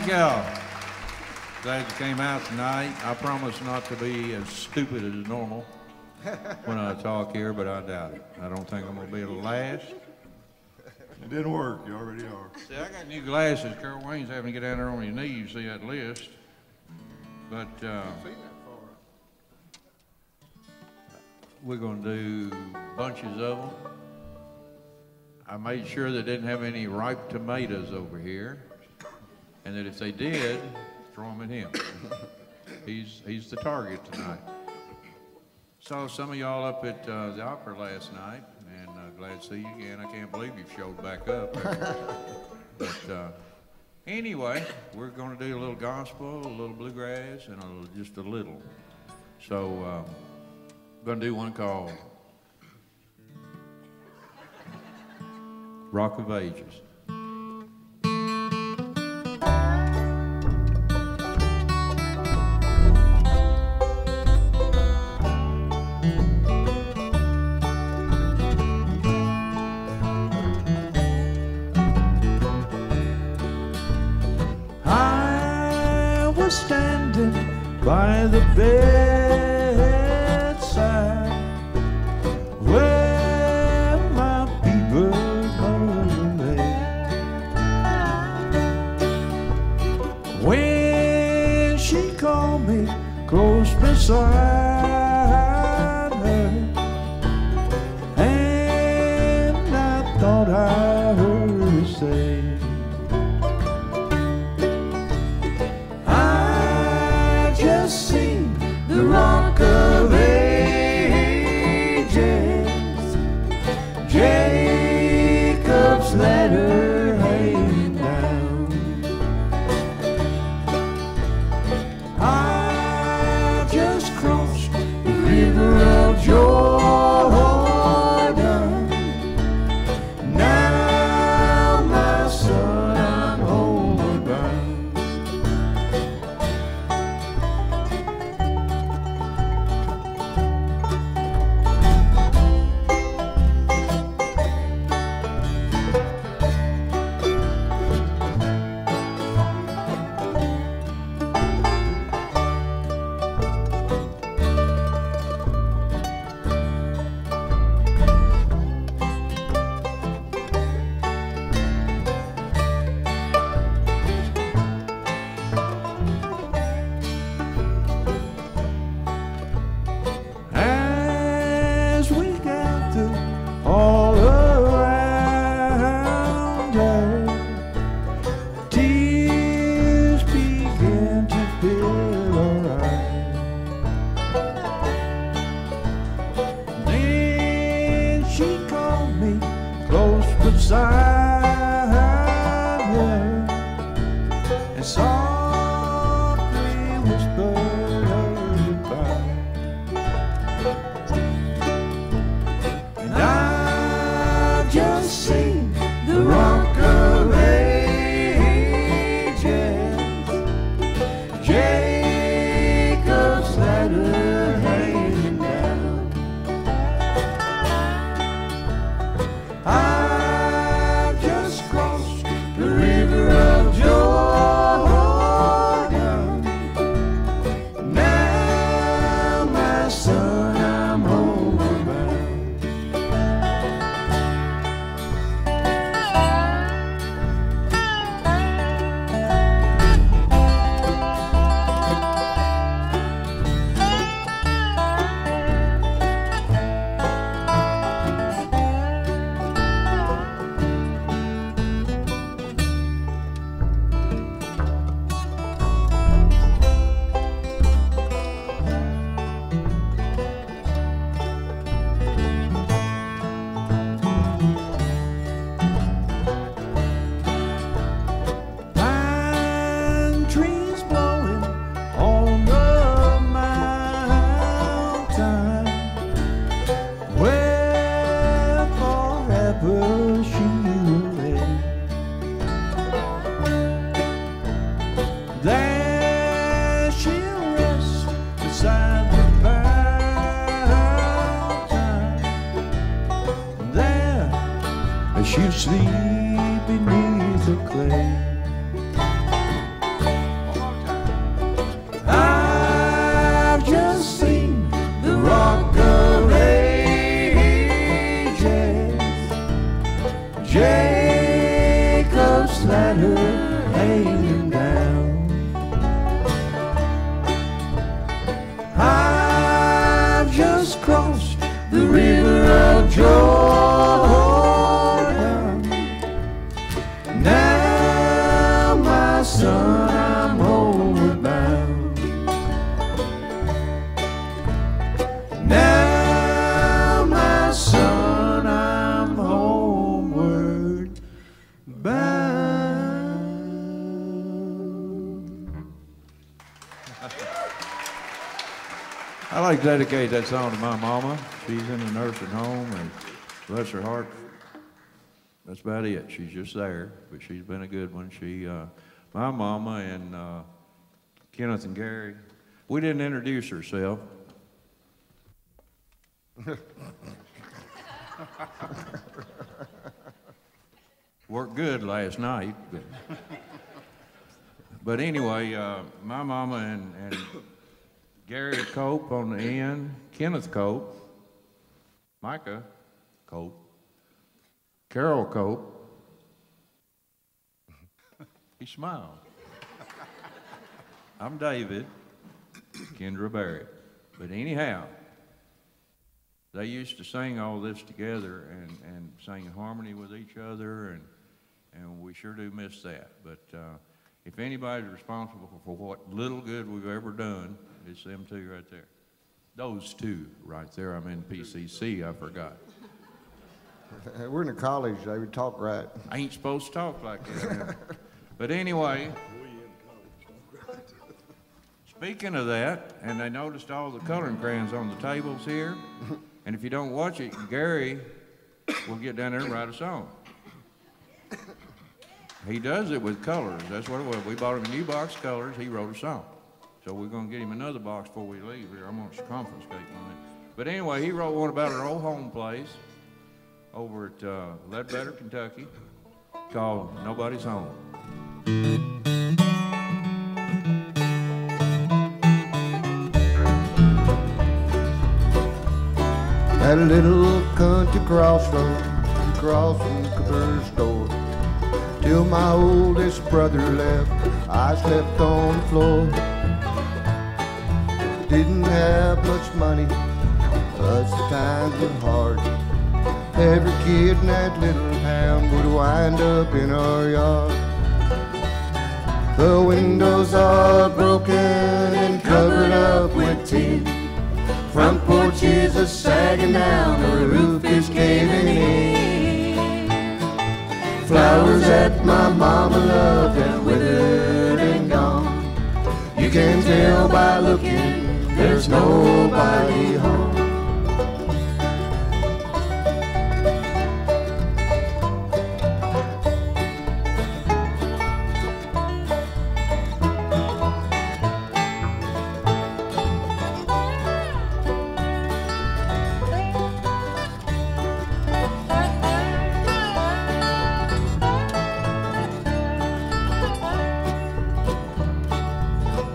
y'all. Glad you came out tonight. I promise not to be as stupid as normal when I talk here, but I doubt it. I don't think I'm going to be able to last. It didn't work. You already are. See, I got new glasses. Carol Wayne's having to get down there on your knees, see that list. But we're going to do bunches of them. I made sure they didn't have any ripe tomatoes over here, and that if they did, throw them at him. He's the target tonight. Saw some of y'all up at the opera last night, and glad to see you again. I can't believe you showed back up. But anyway, we're going to do a little gospel, a little bluegrass, and just a little. So we're going to do one called Rock of Ages. I was standing by the bedside where my people lay. When she called me close beside her, and I thought I heard her say, seen the Rock of Ages, Jacob's ladder hanging down. I just crossed the river of Jordan. Now, my son, I'm homeward bound. I'd like to dedicate that song to my mama. She's in a nursing home, and bless her heart, that's about it. She's just there, but she's been a good one. My mama and Kenneth and Gary, we didn't introduce herself. Worked good last night, but anyway, my mama and Gary Cope on the end, Kenneth Cope, Micah Cope, Carol Cope. He smiled. I'm David, Kendra Barrett. But anyhow, they used to sing all this together and sing in harmony with each other, and we sure do miss that. But if anybody's responsible for what little good we've ever done, it's them two right there. Those two right there. I'm in PCC, I forgot. We're in a college, they would talk right. I ain't supposed to talk like that. But anyway, speaking of that, and they noticed all the coloring crayons on the tables here, and if you don't watch it, Gary will get down there and write a song. He does it with colors. That's what it was. We bought him a new box of colors. He wrote a song. So we're going to get him another box before we leave here. I'm going to confiscate one. But anyway, he wrote one about our old home place over at Ledbetter, Kentucky, called Nobody's Home. At a little country crossroad, across from Cooper's store, till my oldest brother left, I slept on the floor. Didn't have much money, but the times were hard. Every kid in that little town would wind up in our yard. The windows are broken and covered up with tin. Front porch is a sagging down, the roof is caving in. Flowers that my mama loved have withered and gone. You can tell by looking, there's nobody home.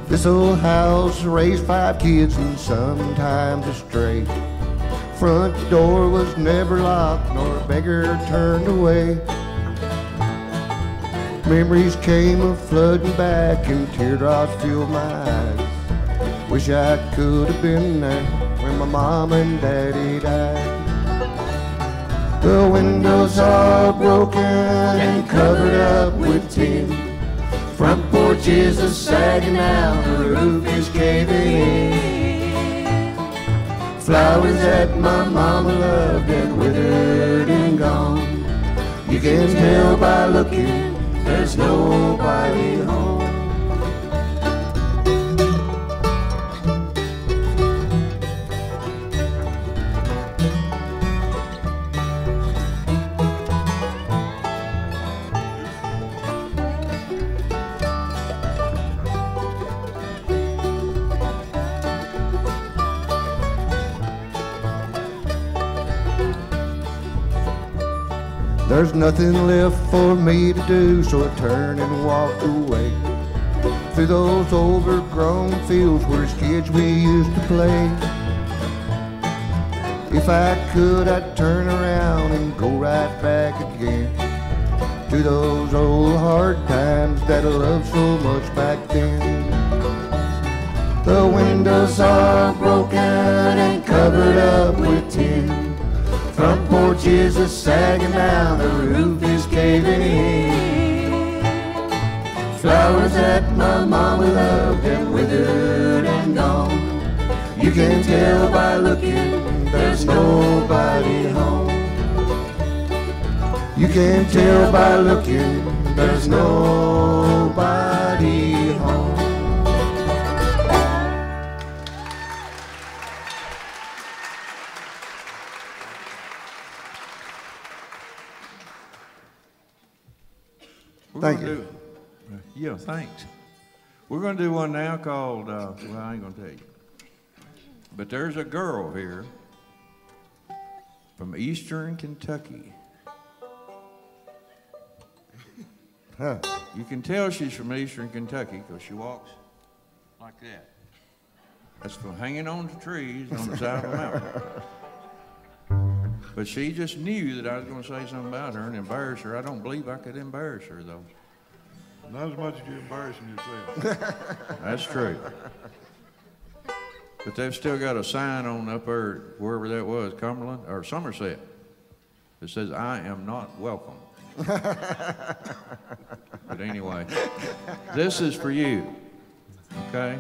This old house raised 5 kids and sometimes a stray. Front door was never locked nor a beggar turned away. Memories came a-flooding back and teardrops filled my eyes. Wish I could have been there when my mom and daddy died. The windows are broken and covered up with tin. Front porch is a sagging out, the roof is caving in. Flowers that my mama loved and withered and gone. You can tell by looking, there's nobody home. There's nothing left for me to do, so I turned and walked away through those overgrown fields where as kids we used to play. If I could, I'd turn around and go right back again to those old hard times that I loved so much back then. The windows are broken and covered up with tin. Front porch is a sagging down, the roof is caving in. Flowers that my mama loved and withered and gone. You can tell by looking, there's nobody home. You can tell by looking, there's nobody home. Thank gonna you. Yeah, thanks. We're going to do one now called, well, I ain't going to tell you. But there's a girl here from Eastern Kentucky. Huh. You can tell she's from Eastern Kentucky because she walks like that. That's from hanging on to trees on the side of a mountain. But she just knew that I was going to say something about her and embarrass her. I don't believe I could embarrass her, though. Not as much as you're embarrassing yourself. That's true. But they've still got a sign on up there, wherever that was, Cumberland or Somerset, that says, "I am not welcome." But anyway, this is for you, okay?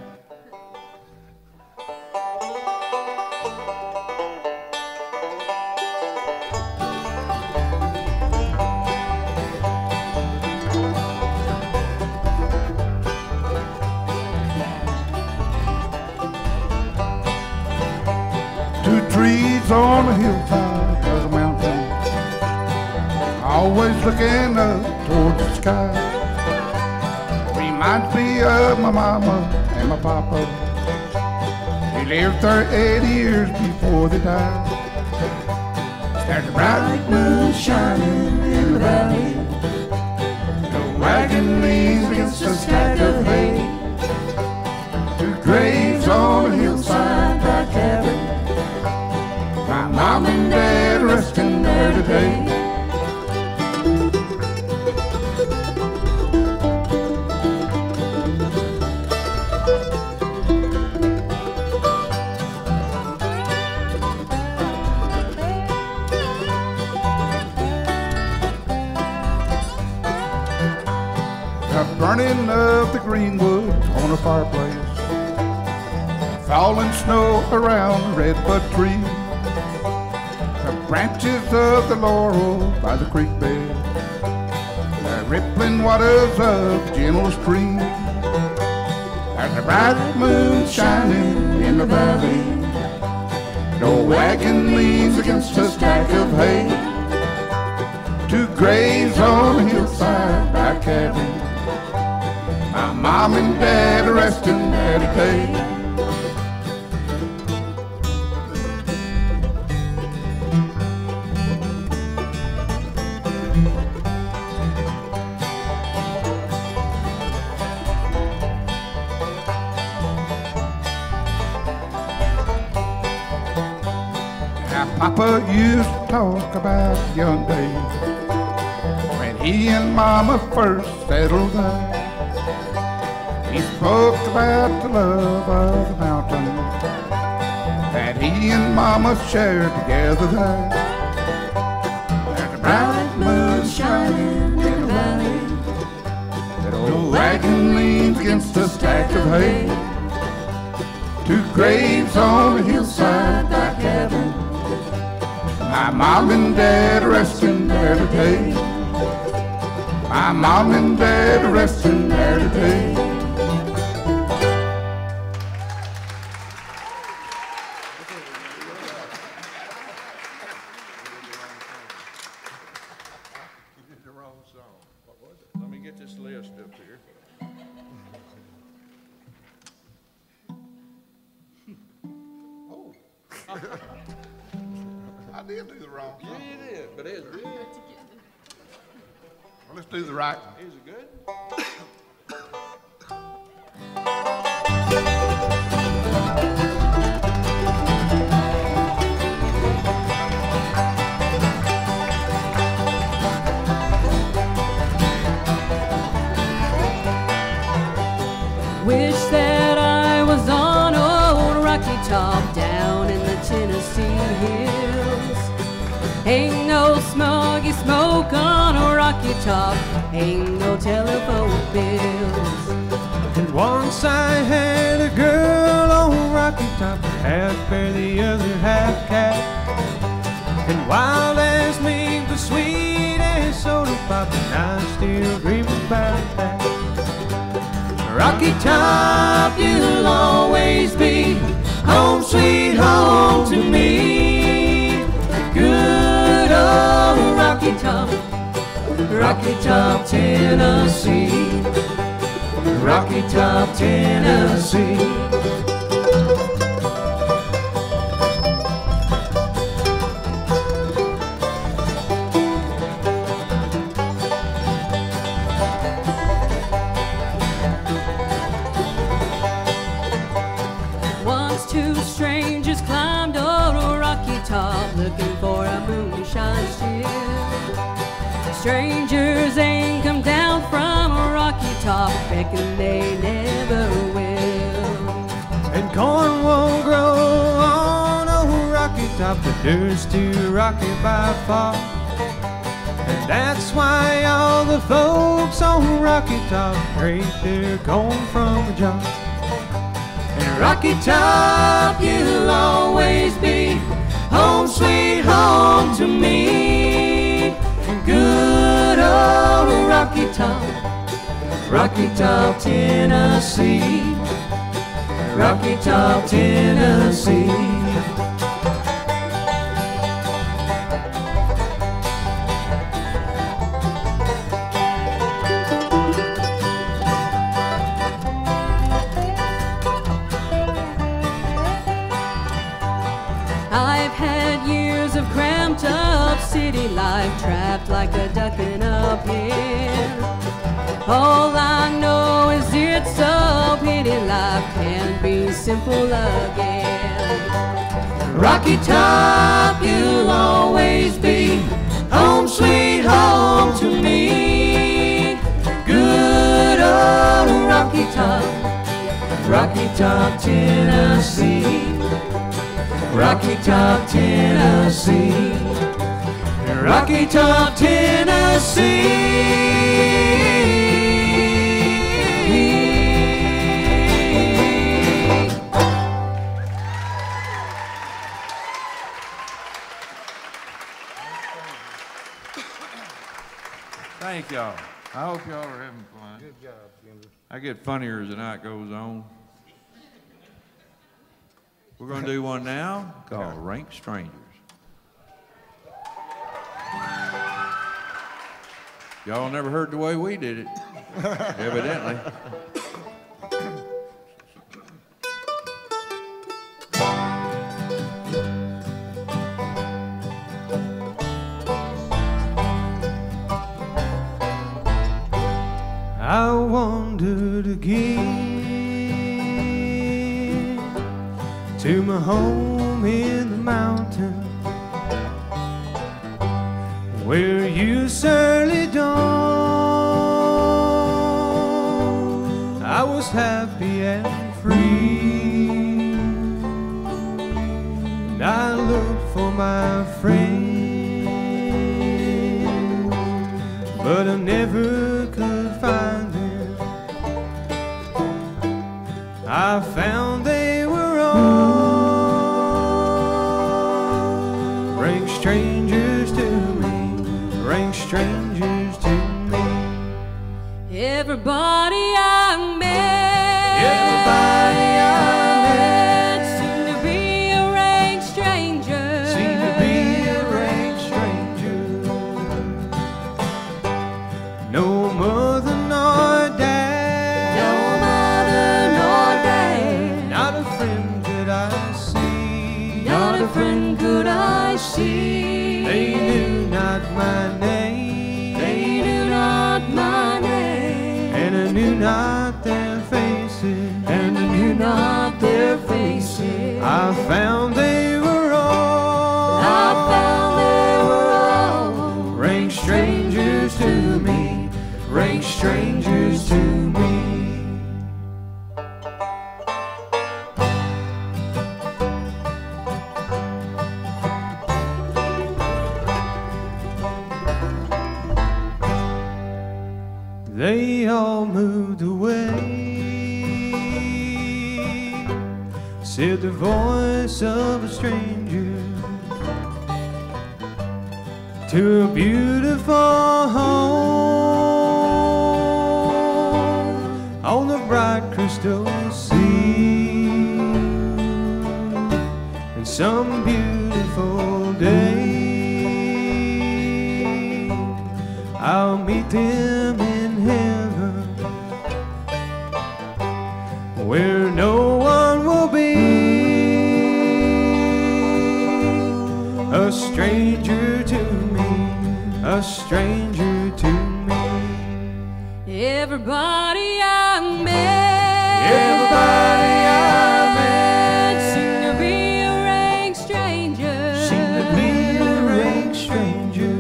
Two trees on a hillside of a mountain, always looking up towards the sky. Reminds me of my mama and my papa. They lived there 80 years before they died. There's a bright moon shining in the valley. The wagon leans against a stack of hay. Two graves on a hillside by cabin. My mom and dad resting there today. The burning of the greenwood on a fireplace, falling snow around the redbud tree. The branches of the laurel by the creek bed, the rippling waters of the gentle stream. There's a bright moon shining in the valley. No wagon leans against a stack of hay. Two graves on a hillside by cabin. My mom and dad are resting there today. Papa used to talk about young days when he and Mama first settled there. He spoke about the love of the mountain that he and Mama shared together there. There's a bright moon shining in the valley. That old wagon leans against a stack of hay. Two graves on the hillside by cabin. My mom and dad are resting there today. My mom and dad are resting there today. You did the wrong song. What was it? Let me get this list up here. Oh. I did do the wrong Yeah, song. you did, but it's good. Well, let's do the right one. Is it good? Wish that I was on old Rocky Top down in the Tennessee hills. Ain't no smoggy smoke on a Rocky Top, ain't no telephone bills. And once I had a girl on Rocky Top, half bear, the other half cat. And wild as me, but sweet as soda pop, and I still dream about that. Rocky Top, you'll always be home sweet home to me. Good old Rocky Top, Rocky Top, Tennessee. Rocky Top, Tennessee. Once two strangers climbed over a rocky top looking for a moonshine ship. Strangers ain't come down from a rocky top, reckon they never will. And corn won't grow on a rocky top, the dirt's too rocky by far. And that's why all the folks on Rocky Top grate their corn from a jar. And Rocky Top, you'll always be home sweet home to me. Good old Rocky Top, Rocky Top, Tennessee. Rocky Top, Tennessee. I've had years of cramped up city life, trapped like a duck in a pen. All I know is it's a pity life can't be simple again. Rocky Top, you'll always be home sweet home to me. Good old Rocky Top, Rocky Top, Tennessee. Rocky Top, Tennessee. Rocky Top, Tennessee. Thank y'all. I hope y'all are having fun. Good job, Kendra. I get funnier as the night goes on. We're going to do one now called Rank Strangers. Y'all never heard the way we did it, evidently. I wandered again to my home in the mountain, where you surly dawn. I was happy and free, and I looked for my friend, but I never could find them. I found they were all rank strangers to me, rank strangers to me. Everybody I met, Everybody I met seemed to be a rank stranger. seemed to be a rank stranger. No mother nor dad, No mother nor dad, not a friend could I see, not a friend could I see. They knew not my name, They knew not my name, and I knew not their faces, and I knew not their faces. I found they were all, I found they were all rank strangers to me, rank strangers to me. They all moved away, said the voice of a stranger, to a beautiful home on the bright crystal sea. And some beautiful day I'll meet them in heaven, where no one will be a stranger to me, a stranger to me. Everybody I met, Everybody I met seemed to be a rank stranger, seemed to be a rank stranger.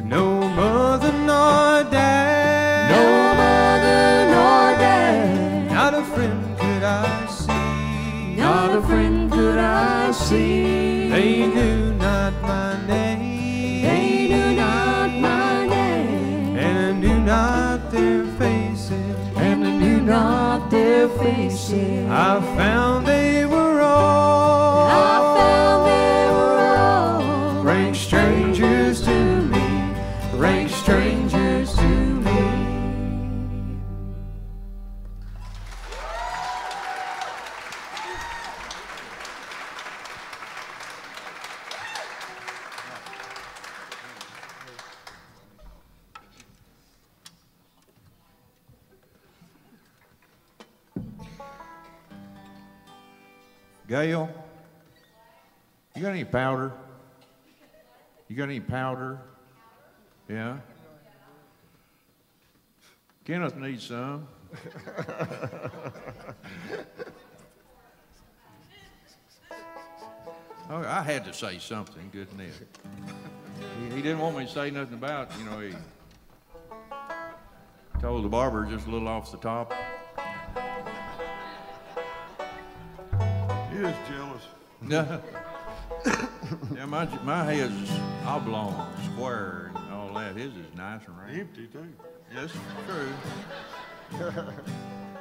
No mother nor dad, no mother nor dad, not a friend could I see, not a friend could I see. They knew not my name, They knew not my name, and I knew not their faces, and I knew not their faces. I found they were all, I found they were all rank strangers to me, rank strangers to me. Gail, you got any powder? You got any powder? Yeah? Kenneth needs some. Oh, I had to say something, didn't it? He didn't want me to say nothing about, you know, he told the barber just a little off the top. He is jealous. Yeah, my head's oblong, square, and all that. His is nice and round. Empty, too. Yes, true.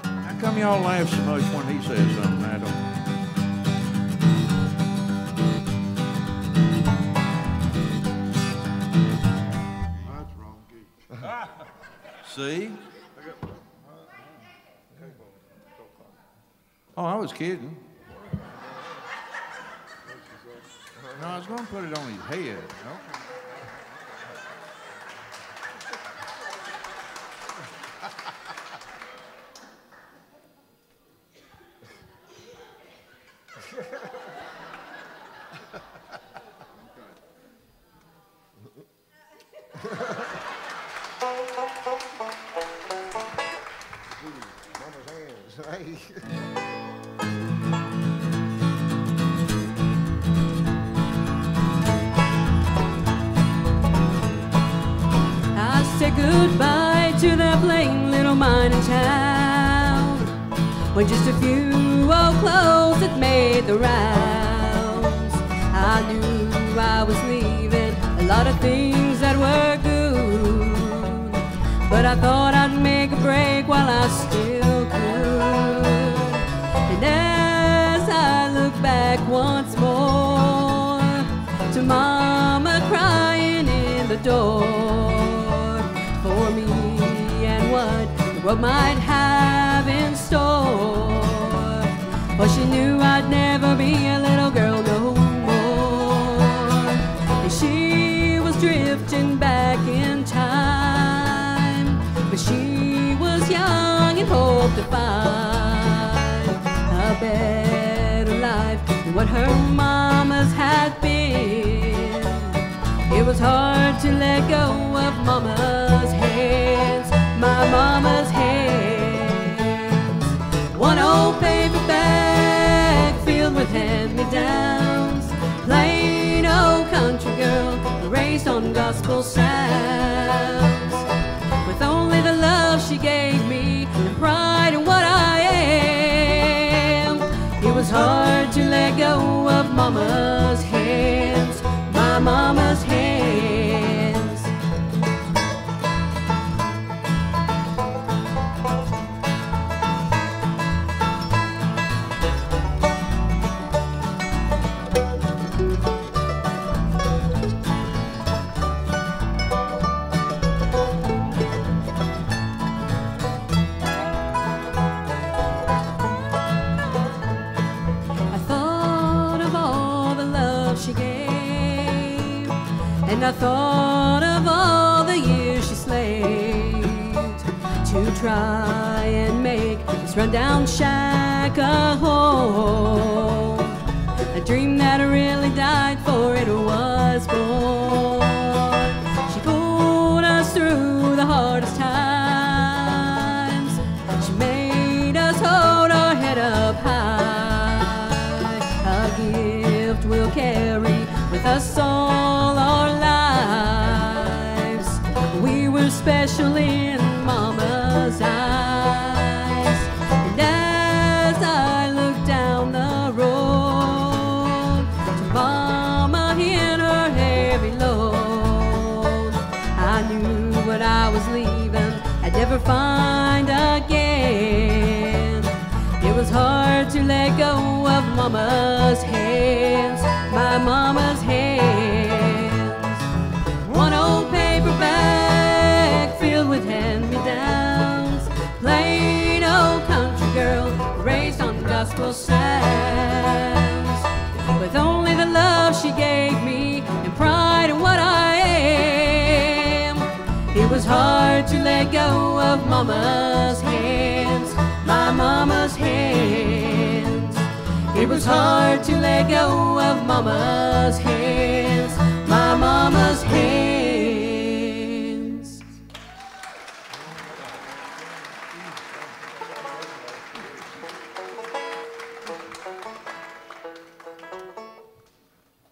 How come y'all laugh so much when he says something I don't? That's wrong key. See? Oh, I was kidding. No, I was going to put it on his head. Okay. Mama's hands. Hey. I said goodbye to that plain little mining town, when just a few old clothes had made the rounds. I knew I was leaving a lot of things that were good, but I thought I'd make a break while I still could. And as I look back once more to Mama crying in the door for me and what the world might have in store, for she knew I'd never be a little girl no more. And she was drifting back in time, but she was young and hoped to find a better life than what her mama's had been. It was hard to let go of Mama's hands, my Mama's hands. One old paper bag filled with hand-me-downs, plain old country girl raised on gospel sounds, with only the love she gave me and pride in what I am. It was hard to let go of Mama's hands, my Mama's hands. I thought of all the love she gave, and I thought this rundown shack a home. A dream that I really died for, it was born. She pulled us through the hardest times. She made us hold our head up high. A gift we'll carry with us all our lives. We were special in Mama's eyes. And as I look down the road to Mama in her heavy load, I knew what I was leaving I'd never find again. It was hard to let go of Mama's hands, my Mama's hands. One old paper bag filled with hand-me-downs, plain old country girl raised on gospel sounds. With only the love she gave me and pride in what I am, it was hard to let go of Mama's hands, my Mama's hands. It was hard to let go of Mama's hands, my Mama's hands.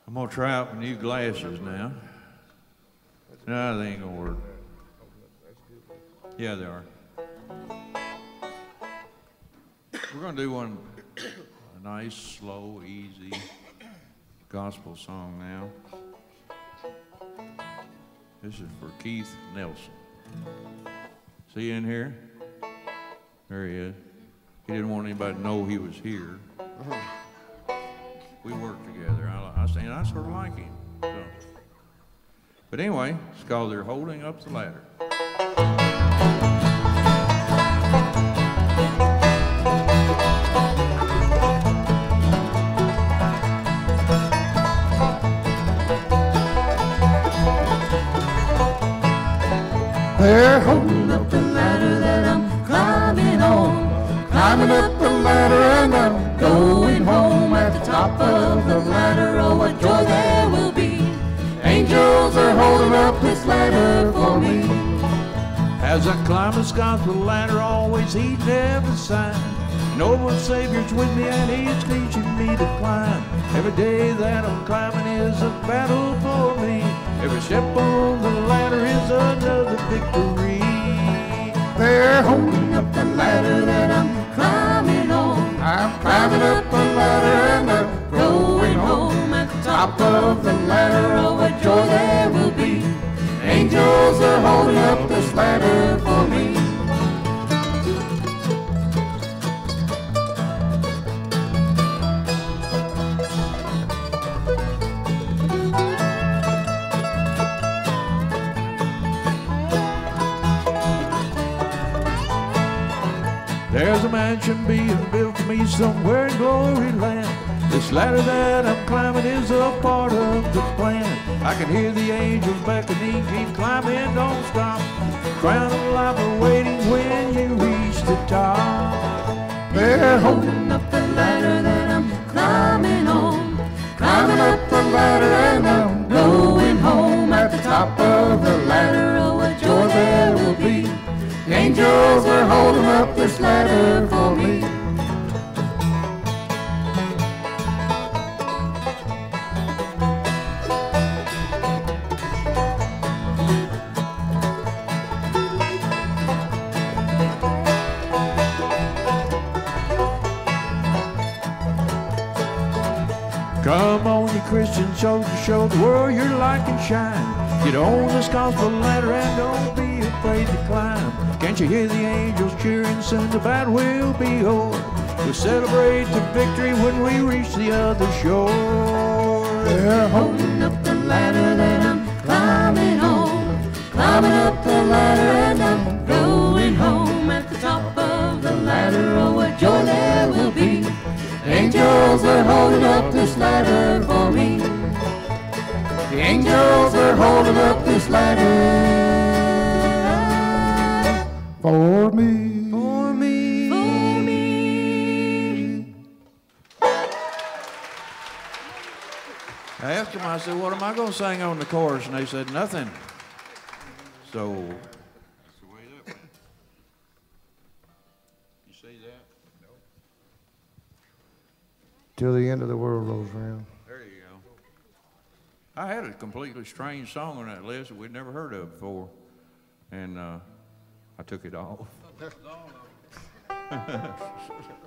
I'm gonna try out my new glasses now. No, they ain't gonna work. Yeah, they are. We're gonna do a nice, slow, easy gospel song now. This is for Keith Nelson. See you in here? There he is. He didn't want anybody to know he was here. We work together. I sort of like him. So. But anyway, it's called They're Holding Up the Ladder. They're holding up the ladder that I'm climbing on, climbing up the ladder and I'm going home. At the top of the ladder, oh what joy there will be. Angels are holding up this ladder for me. As I climb this gospel ladder, always heed every sign. Noble Savior's with me and He's teaching me to climb. Every day that I'm climbing is a battle for me. Every step on the ladder is another victory. They're holding up the ladder that I'm climbing on. I'm climbing up the ladder and I'm going home. At the top of the ladder, oh what joy there will be. Angels are holding up this ladder for me. There's a mansion being built for me somewhere in glory land. This ladder that I'm climbing is a part of the plan. I can hear the angels beckoning, keep climbing, don't stop. Crown of life are waiting when you reach the top. They're holding up the ladder that I'm climbing on, climbing up the ladder and I'm going home. At the top of the ladder, oh what joy there will be. The angels are holding up this ladder for me. Come on, you Christian soldiers, show the world your light can shine. Get on this gospel ladder and don't be afraid to climb. Can't you hear the angels cheering? Soon the battle will be over. We'll celebrate the victory when we reach the other shore. They're holding up the ladder that I'm climbing on, climbing up the ladder and I'm going home. At the top of the ladder, oh what joy there will be. Angels are holding up this ladder for me. The angels are holding up this ladder for me. For me. For me. I asked them, I said, what am I going to sing on the chorus? And they said, nothing. So, that's the way that went. You see that? No. Till the end of the world rolls around. There you go. I had a completely strange song on that list that we'd never heard of before. And I took it off.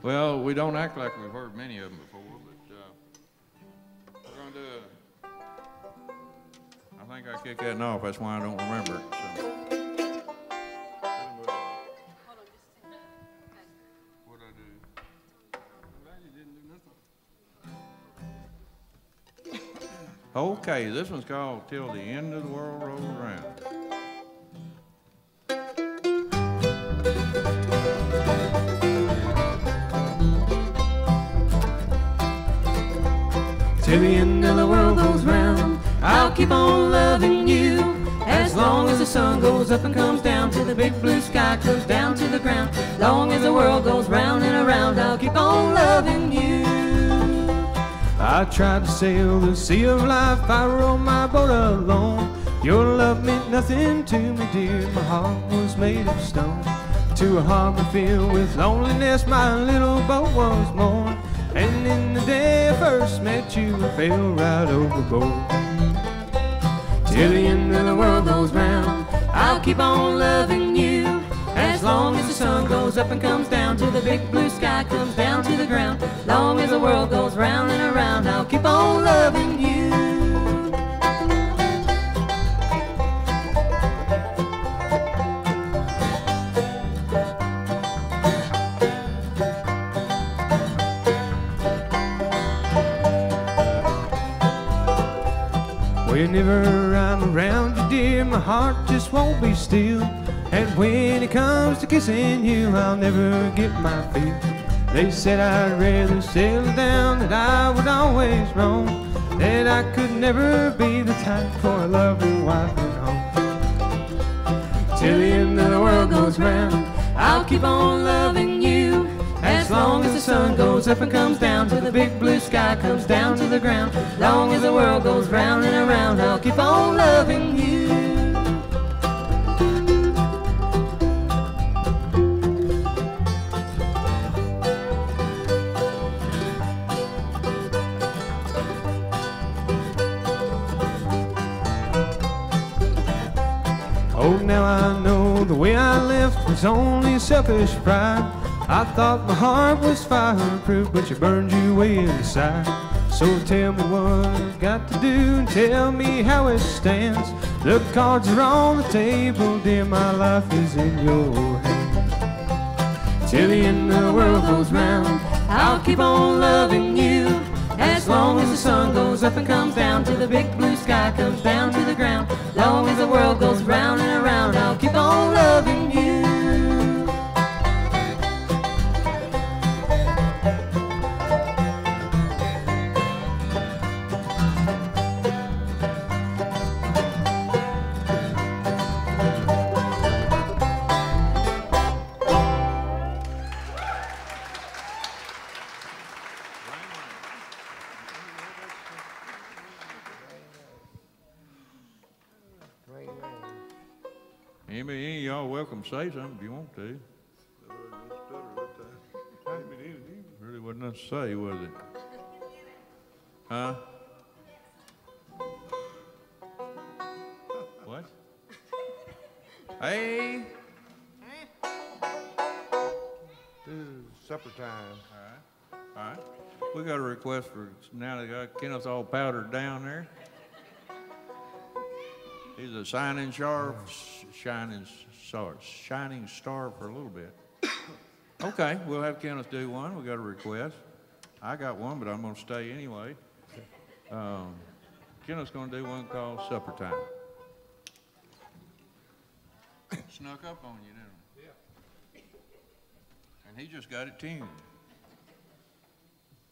Well, we don't act like we've heard many of them before, but we're going to do it. I think I kicked that off. That's why I don't remember it. So. What'd I do? Okay, this one's called Till the End of the World Rolls Around. Till the end of the world goes round, I'll keep on loving you. As long as the sun goes up and comes down, till the big blue sky comes down to the ground. Long as the world goes round and around, I'll keep on loving you. I tried to sail the sea of life, I rowed my boat alone. Your love meant nothing to me, dear, my heart was made of stone. To a harbor filled with loneliness, my little boat was moored. And in the day I first met you, I fell right overboard. Till the end of the world goes round, I'll keep on loving you. As long as the sun goes up and comes down, till the big blue sky comes down to the ground. Long as the world goes round and around, I'll keep on loving you. Whenever I'm around you, dear, my heart just won't be still. And when it comes to kissing you, I'll never get my fill. They said I'd rather settle down, that I would always roam, that I could never be the type for a loving wife at home. Till the end of the world goes round, I'll keep on loving you. As long as the sun goes up and comes down, till the big blue sky comes down to the ground. Long as the world goes round and around, I'll keep on loving you. Oh, now I know the way I left was only selfish pride. I thought my heart was fireproof, but you burned you way inside. So tell me what I've got to do, and tell me how it stands. The cards are on the table, dear, my life is in your hands. Till the end of the world goes round, I'll keep on loving you. As long as the sun goes up and comes down, till the big blue sky comes down to the ground. Long as the world goes round and around, I'll keep on loving you. Any of y'all welcome to say something if you want to. Really wasn't nothing to say, was it? Huh? What? Hey! This is supper time. All right. We got a request for, now they got Kenneth all powdered down there. He's a shining star for a little bit. Okay, we'll have Kenneth do one. We got a request. I got one, but I'm going to stay anyway. Kenneth's going to do one called Supper Time. Snuck up on you, didn't he? Yeah. And he just got it tuned.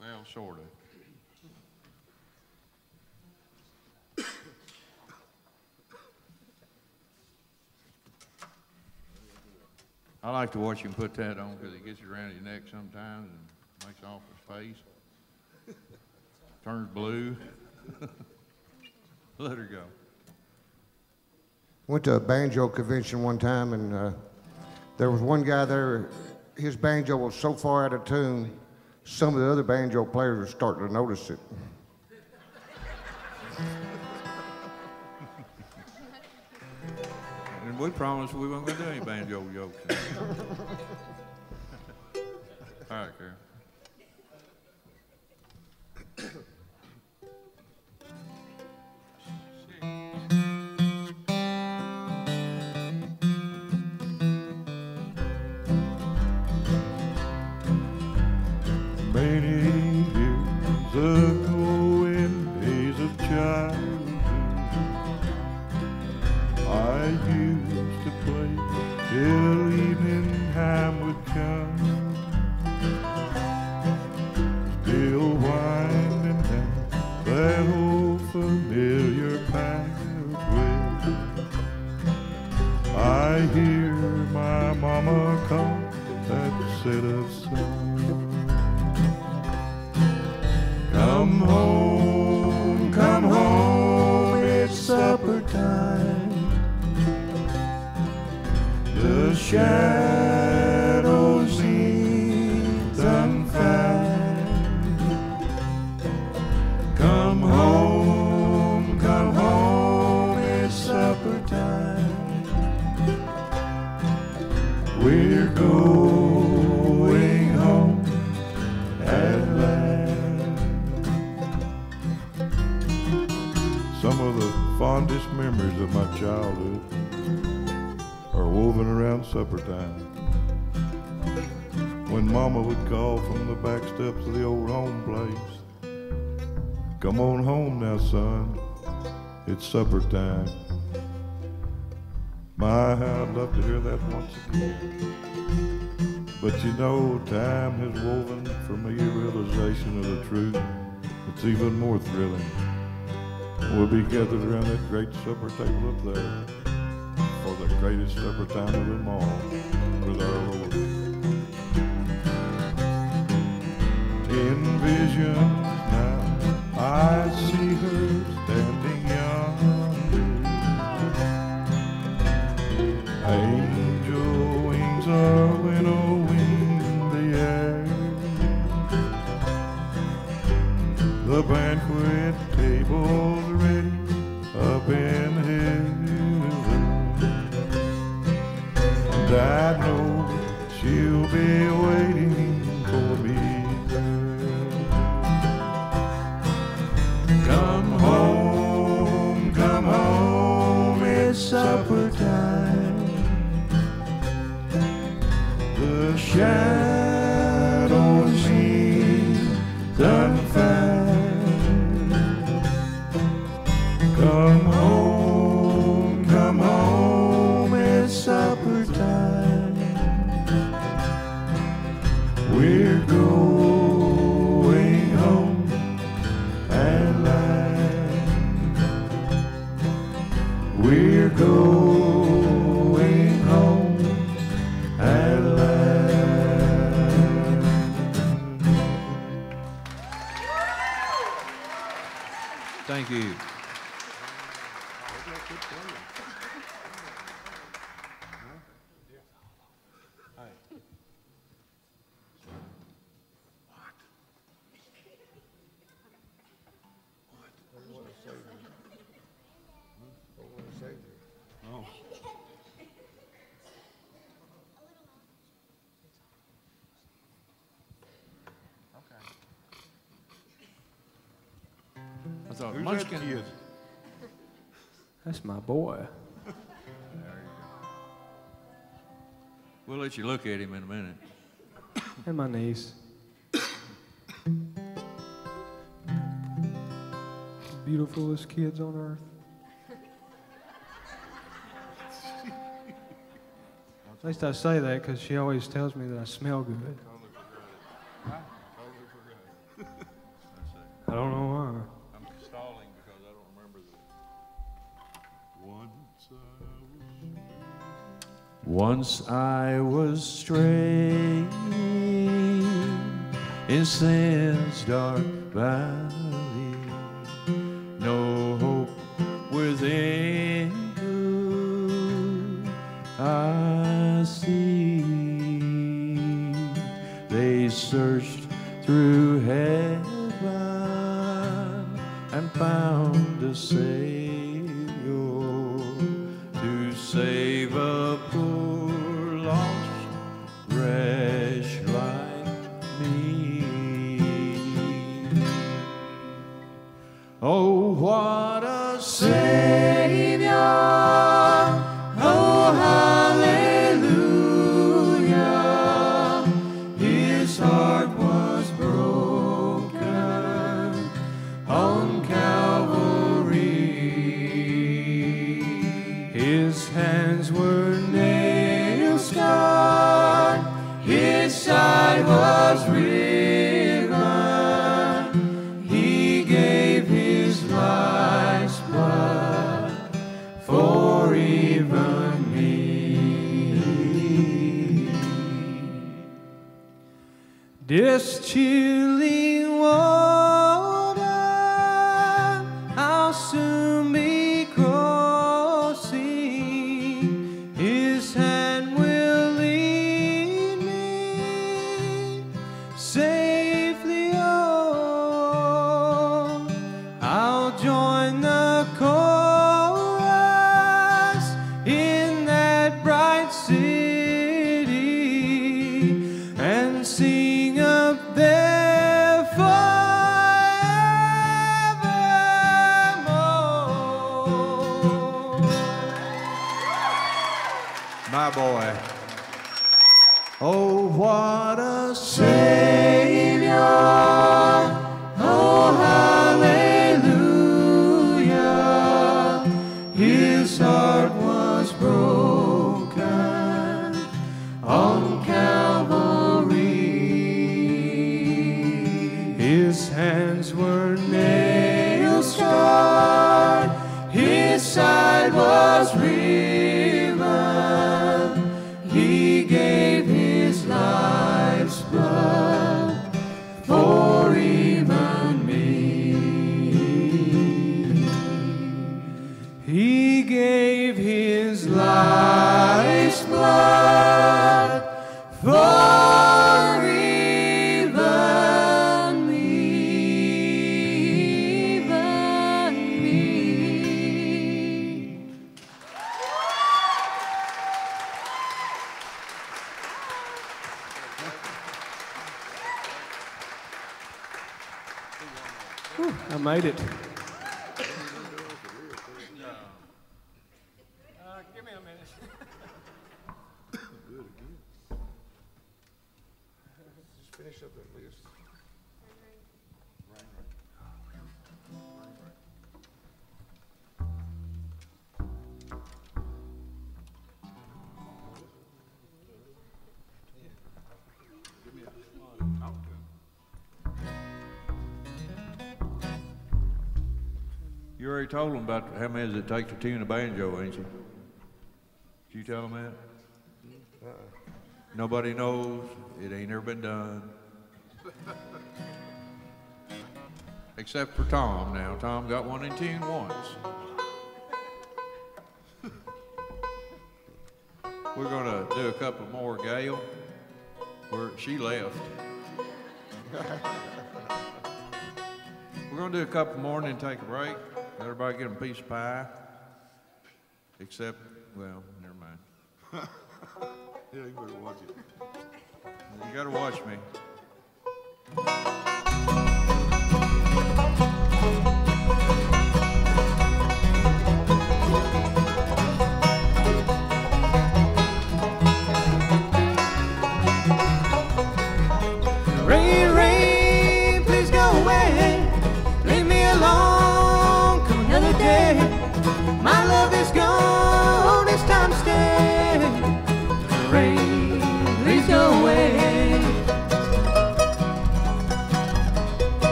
Well, sort of. I like to watch him put that on because it gets around his neck sometimes and makes off his face. Turns blue. Let her go. Went to a banjo convention one time, and there was one guy there. His banjo was so far out of tune, some of the other banjo players were starting to notice it. And we promised we weren't going to do any banjo jokes. All right, Carol. Many years ago in days of childhood, I used to play till evening time would come. Still winding down that old familiar pathway, I hear my mama call that set of sun. Come home, it's supper time. The shadows seem unfound. Come home, it's supper time. We're going home at last. Some of the fondest memories of my childhood are woven around supper time. When Mama would call from the back steps of the old home place, "Come on home now, son, it's supper time." My, how I'd love to hear that once again. But you know, time has woven for me a realization of the truth that's even more thrilling. We'll be gathered around that great supper table up there for the greatest supper time of them all with our Lord. In visions now I see her standing yonder. Angel wings are winnowing the air. The banquet table's ready up in heaven, and I know she'll be waiting for me there. Come home, it's supper time. The shadows seem done fast. Come home, it's supper time. We're going home at last. We're going home at last. Thank you. I thought Who's Munchkin. that kid? That's my boy. There you go. We'll let you look at him in a minute. And my niece. Beautifulest kids on earth. At least I say that because she always tells me that I smell good. I don't know why. I'm stalling because I don't remember that. Once I was straying in sin's dark valley, through heaven and found a Savior to save a poor lost wretch like me. Oh, what a Savior! Oh, hallelujah! His heart was broken on Calvary. His hands were nail-scarred, his side was riven. He gave his life's blood for even me. This chilling water I'll soon be crossing. His hand will lead me safely on. I'll join the chorus in that bright city and sing up there forevermore. My boy. Oh, what a Savior! Oh, hallelujah! His heart was broken on Calvary. His hands were nail-scarred, his side was riven. He gave his life's blood for even me. He gave his life's blood for even me. Even me. Whew, I made it. Give me a minute. Just finish up that list. You already told them about how many does it take to tune a banjo, ain't you? Did you tell them that? Nobody knows. It ain't never been done. Except for Tom now. Tom got one in tune once. We're gonna do a couple more, Gail. She left. We're gonna do a couple more and then take a break. Let everybody get them a piece of pie. Except, well, never mind. Yeah, you better watch it. You gotta watch me. Rain, rain, please go away. Leave me alone, come another day. My love is gone, it's time to stay. Rain, please go away.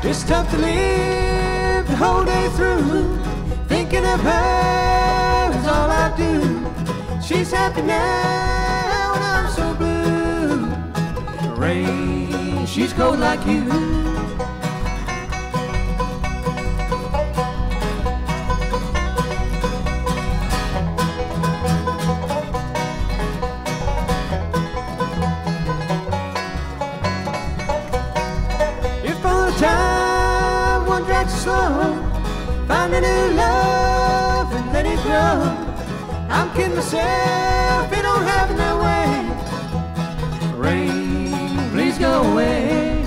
It's tough to live the whole day through. Thinking of her is all I do. She's happy now and I'm so blue. Rain, she's cold like you. like slow. Find a new love and let it grow. I'm kidding myself, it don't happen that way. Rain, please go away.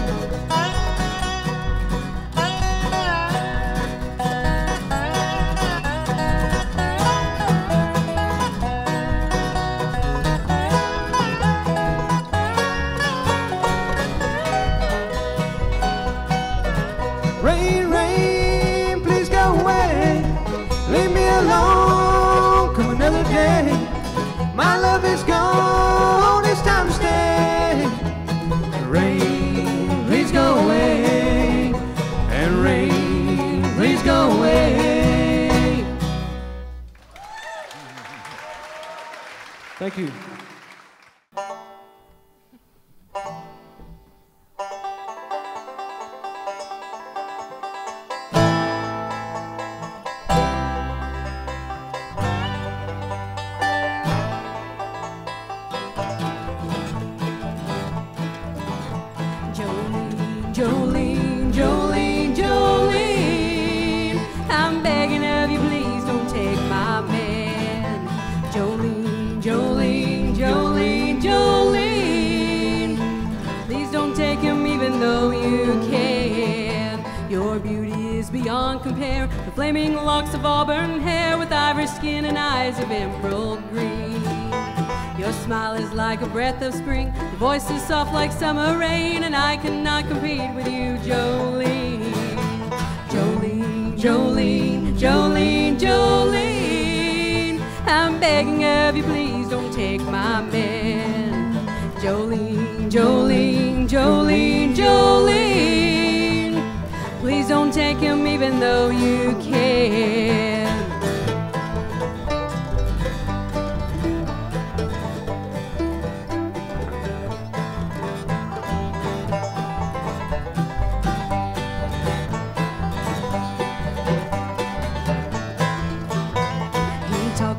Rain, rain, please go away. Leave me alone, come another day. My love is gone, it's time to stay. Rain, please go away. And rain, please go away. Thank you. Jolene, Jolene, Jolene, I'm begging of you, please don't take my man. Jolene, Jolene, Jolene, Jolene, please don't take him even though you can. Your beauty is beyond compare, the flaming locks of auburn hair with ivory skin and eyes of emerald green. Your smile is like a breath of spring, your voice is soft like summer rain, and I cannot compete with you, Jolene. Jolene, Jolene, Jolene, Jolene, I'm begging of you, please don't take my man. Jolene, Jolene, Jolene, Jolene, please don't take him even though you can.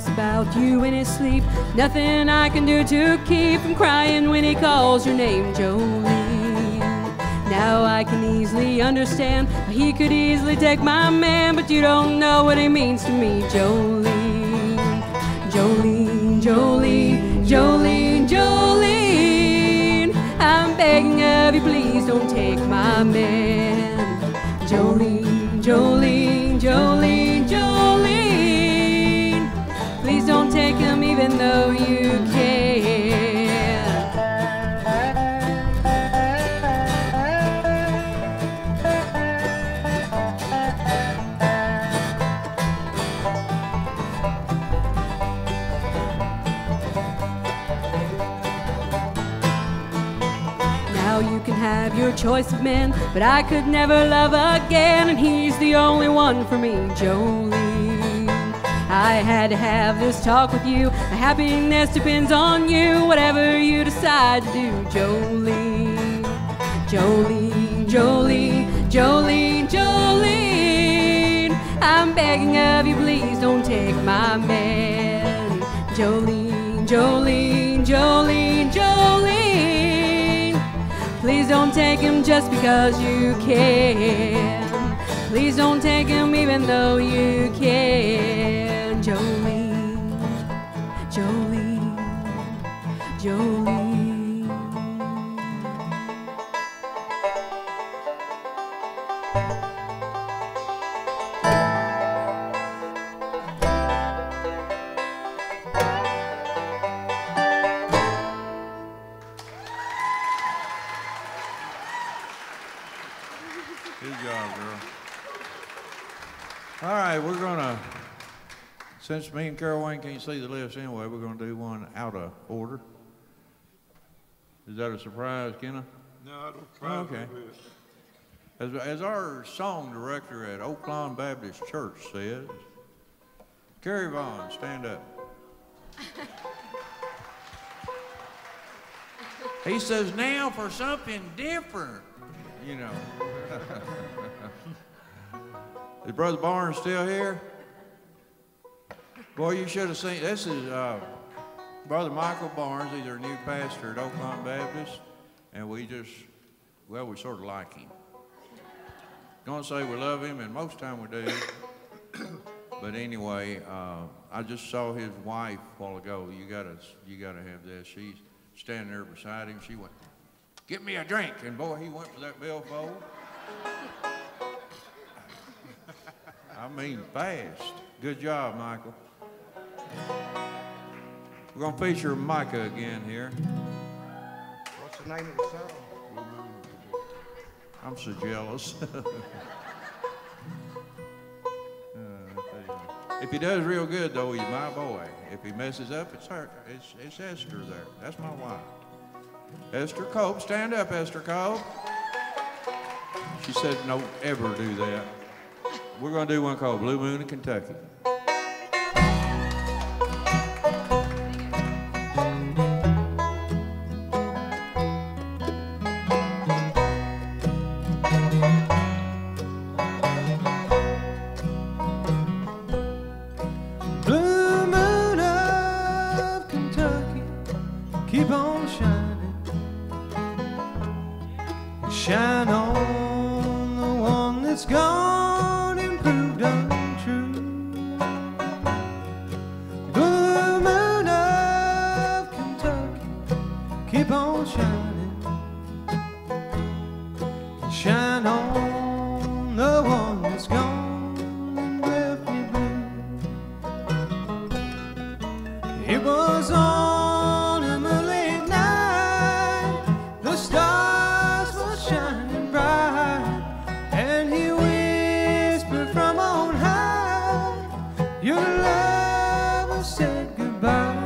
About you in his sleep, nothing I can do to keep from crying when he calls your name, Jolene. Now I can easily understand how he could easily take my man, but you don't know what he means to me, Jolene. Jolene, Jolene, Jolene, Jolene, I'm begging of you, please don't take my man. Jolene, Jolene, Jolene, Jolene, please don't take him even though you can. Now you can have your choice of men, but I could never love again, and he's the only one for me, Jolene. I had to have this talk with you. My happiness depends on you, whatever you decide to do, Jolene. Jolene, Jolene, Jolene, Jolene, I'm begging of you, please don't take my man. Jolene, Jolene, Jolene, Jolene, please don't take him just because you can. Please don't take him even though you can. Jolene, Jolene, Jolene. Good job, girl. All right, we're gonna, since me and Carol Wayne can't see the list anyway, we're gonna do one out of order. Is that a surprise, Kenna? No, I don't try okay. As our song director at Oak Lawn Baptist Church says, Carrie Vaughn, stand up. He says, now for something different, you know. Is Brother Barnes still here? Boy, you should have seen, this is Brother Michael Barnes. He's our new pastor at Oak Lawn Baptist, and we sort of like him. Gonna say we love him, and most time we do. But anyway, I just saw his wife a while ago. You gotta have this. She's standing there beside him. She went, "Get me a drink," and boy, he went for that billfold. I mean, fast. Good job, Michael. We're gonna feature Micah again here. What's the name of the song? I'm so jealous. If he does real good, though, he's my boy. If he messes up, it's her. It's Esther there. That's my wife. Esther Cope. Stand up, Esther Cope. She said, "Don't ever do that." We're going to do one called Blue Moon in Kentucky. Shine on the one that's gone and proved untrue. Blue moon of Kentucky, keep on shining. Shine on the one that's gone and left me blue. It was on a moonlit night, the stars shining bright, and he whispered from on high, your love has said goodbye.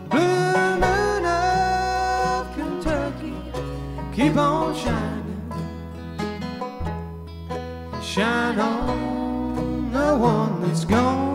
Blue moon of Kentucky, keep on shining. Shine on the one that's gone.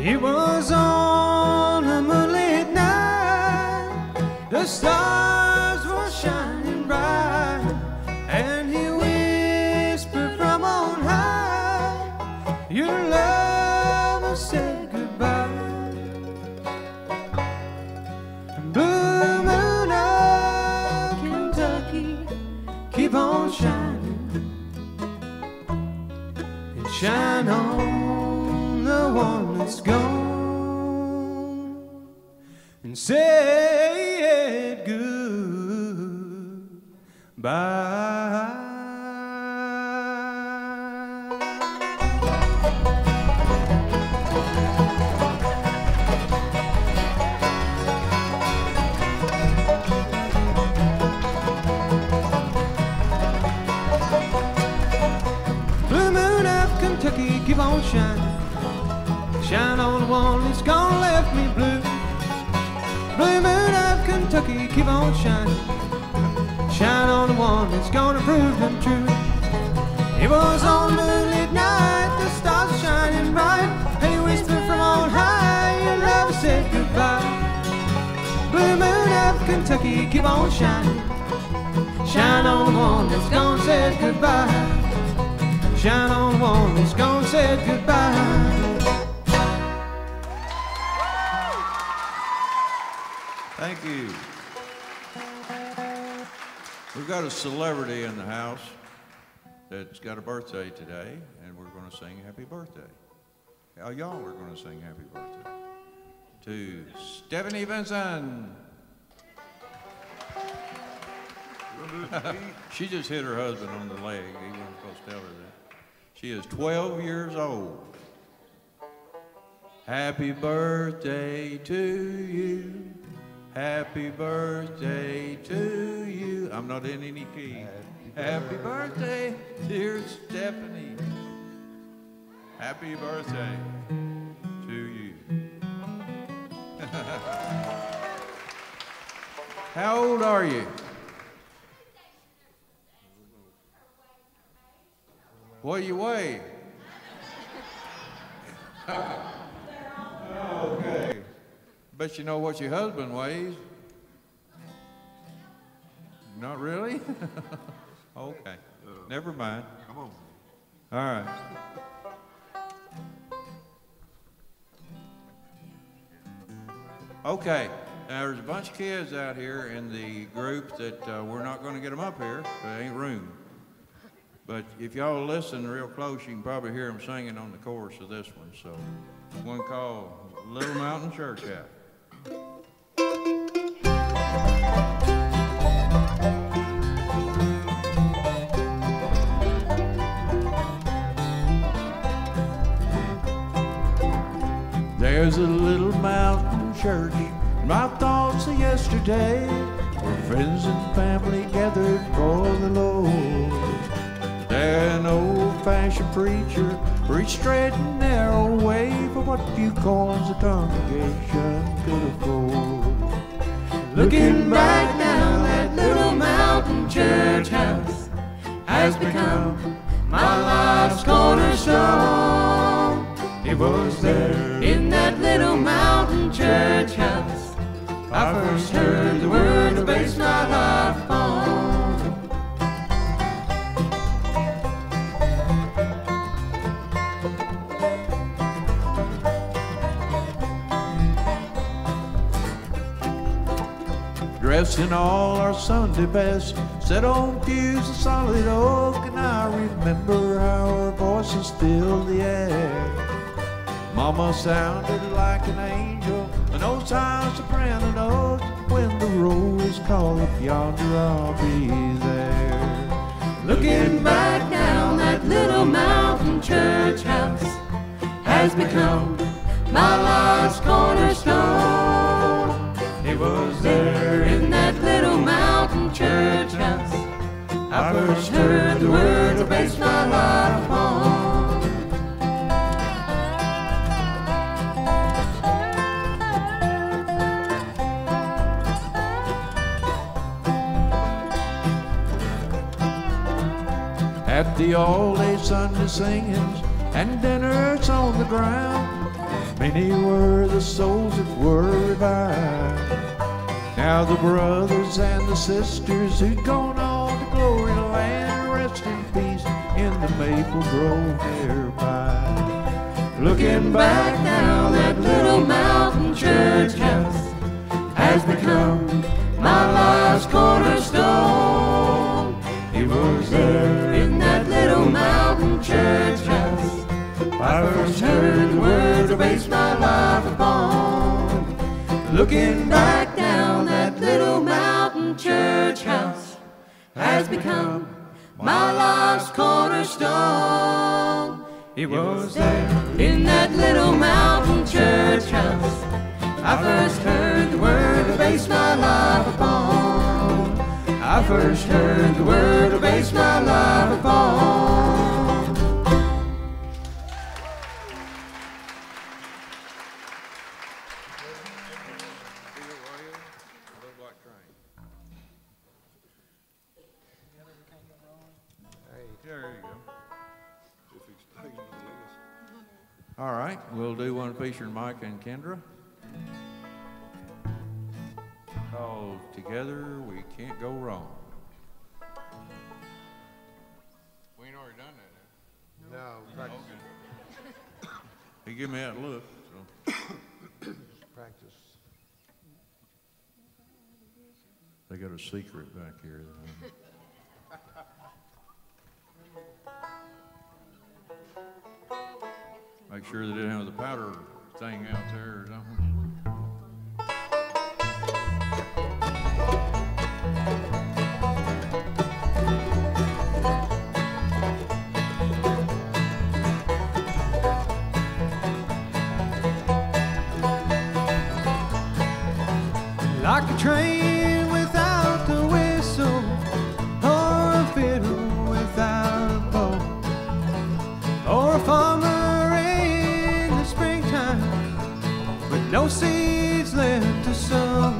It was on a moonlit night, the stars were shining bright, and he whispered from on high, your love has said goodbye. Blue moon of Kentucky, keep on shining, and shine on the one that's gone, and said goodbye. Blue moon of Kentucky, keep on shining. Shine on the one that's gone left me blue. Blue moon of Kentucky, keep on shining. Shine on the one that's gonna prove them true. It was on a moonlit night, the stars were shining bright, and he whispered from on high, your love said goodbye. Blue moon of Kentucky, keep on shining. Shine on the one that's gone said goodbye. Shine on the one that's gone said goodbye. Thank you. We've got a celebrity in the house that's got a birthday today, and we're going to sing happy birthday. Y'all are going to sing happy birthday to Stephanie Benson. She just hit her husband on the leg. He wasn't supposed to tell her that. She is 12 years old. Happy birthday to you. Happy birthday to you. I'm not in any key. Happy birthday, dear Stephanie. Happy birthday to you. How old are you? What do you weigh? Okay. Bet you know what your husband weighs. Not really? Okay. Never mind. Come on. All right. Okay. Now, there's a bunch of kids out here in the group that we're not going to get them up here. There ain't room. But if y'all listen real close, you can probably hear them singing on the chorus of this one. So, one called Little Mountain Church House. There's a little mountain church in my thoughts of yesterday, where friends and family gathered for the Lord. There an old-fashioned preacher preached straight and narrow way for what few coins the congregation could afford. Looking back now, that little mountain church house has become my life's cornerstone. It was there in that little mountain church house I first heard the word to base my life upon. Dressed in all our Sunday best, sat on pews of solid oak, and I remember how our voices filled the air. Mama sounded like an angel, and those times soprano notes. When the roll is called up yonder, I'll be there. Looking back now, that little mountain church house has become my life's cornerstone. It was there in that little mountain church house I first heard the word to base my life upon. At the all-day Sunday singings and dinners on the ground, many were the souls that were revived. Now the brothers and the sisters who'd gone on to glory land rest in peace in the maple grove nearby. Looking back now, that little mountain church house has become my life's cornerstone. It was there in that little mountain church house I first heard the word to base my life upon. Looking back down, that little mountain church house has become my life's cornerstone. It was there in that little mountain church house I first heard the word to base my life upon. I first heard the word to base my life upon. All right, we'll do one featuring Mike and Kendra. Called Together We Can't Go Wrong. We ain't already done that, No, practice. Okay. He gave me that look, so. Practice. They got a secret back here. Make sure they didn't have the powder thing out there or something. Like a train without the whistle, or a fiddle without a bow, or a farmer in the springtime with no seeds left to sow.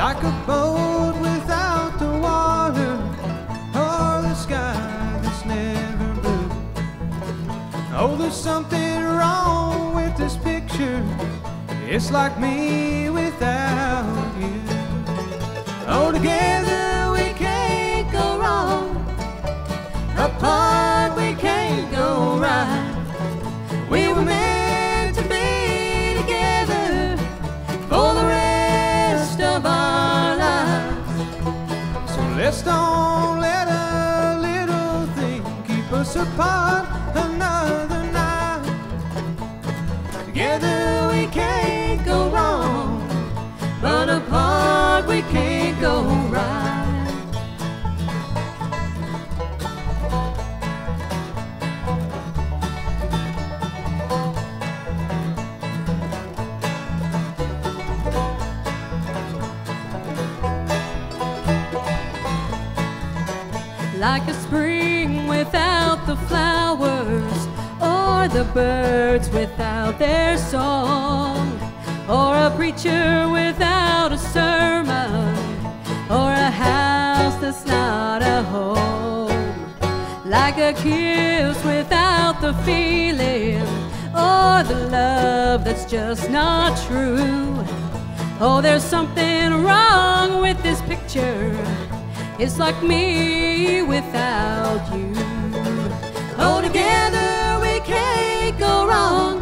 like a boat without the water, or the sky that's never blue. Oh, there's something wrong with this picture. It's like me without you. Oh, together we can't go wrong, apart we can't go right. We were meant to be together for the rest of our lives. So let's don't let a little thing keep us apart another night. Together we can't go wrong, but apart we can't go right. Like a spring without the flowers, or the birds without their song, or a preacher without a sermon, or a house that's not a home. Like a kiss without the feeling, or the love that's just not true. Oh, there's something wrong with this picture. It's like me without you. Oh, together we can't go wrong,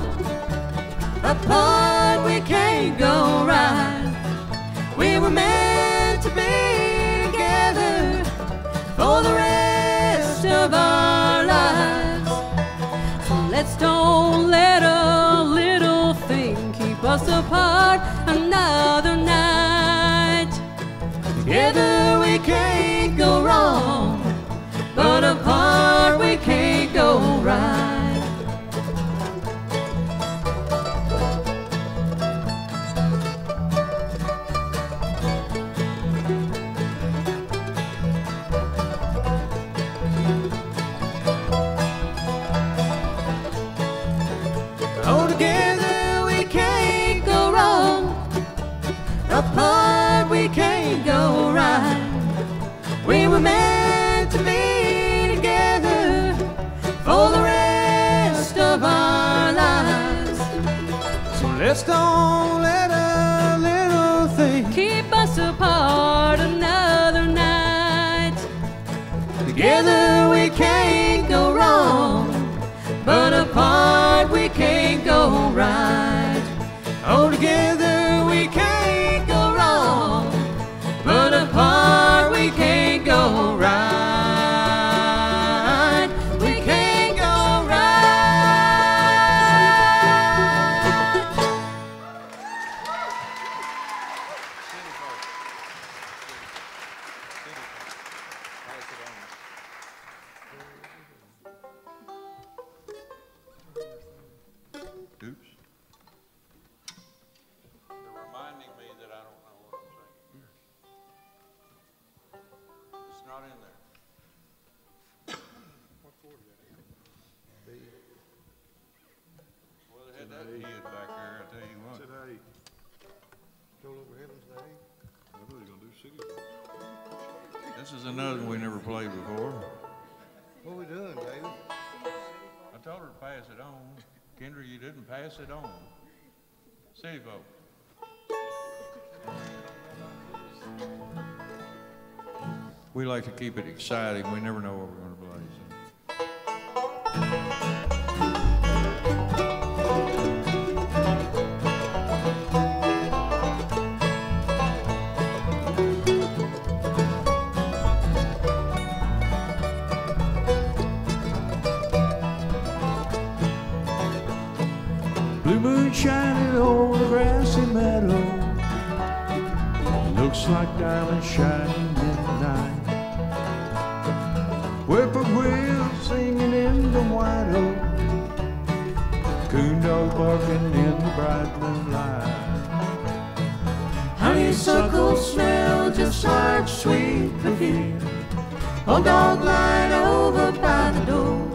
apart we can't go right. We were meant to be together for the rest of our lives. So let's don't let a little thing keep us apart another night. Together we can't go wrong, but apart we can't go right. Oh, together we can't go wrong, apart we can't go right. We were meant to be together for the rest of our lives. So let's don't let a little thing Keep us apart another night. together we can't go wrong, but apart we can't go right. Oh, together we can't go wrong, but apart we can't go right. We can't go right. Oops. They're reminding me that I don't know what I'm saying. It's not in there. What chord is that? B. Well, they had that kid back there, I tell you what. Said A. Go over Heaven's Day. I thought you were gonna do City Folk. This is another one we never played before. What we doing, David? I told her to pass it on. Kendra, you didn't pass it on. City Folk. We like to keep it exciting. We never know what we're going to play. Blue moon shining over the grassy meadow, looks like diamonds shining in the night. Whippoorwill singing in the white oak, coon dog barking in the bright moonlight. Honeysuckle smell just like sweet perfume. Old dog lying over by the door.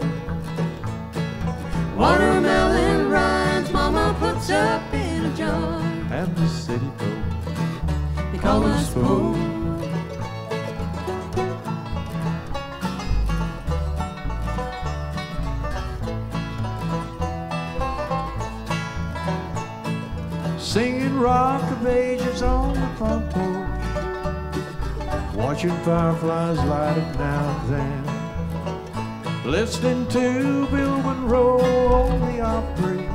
Watermelon rinds mama puts up in a jar. And the city folk, they call us poor. Singing Rock of Ages on the front porch, watching fireflies light up now and then, listening to Bill Monroe on the Opry,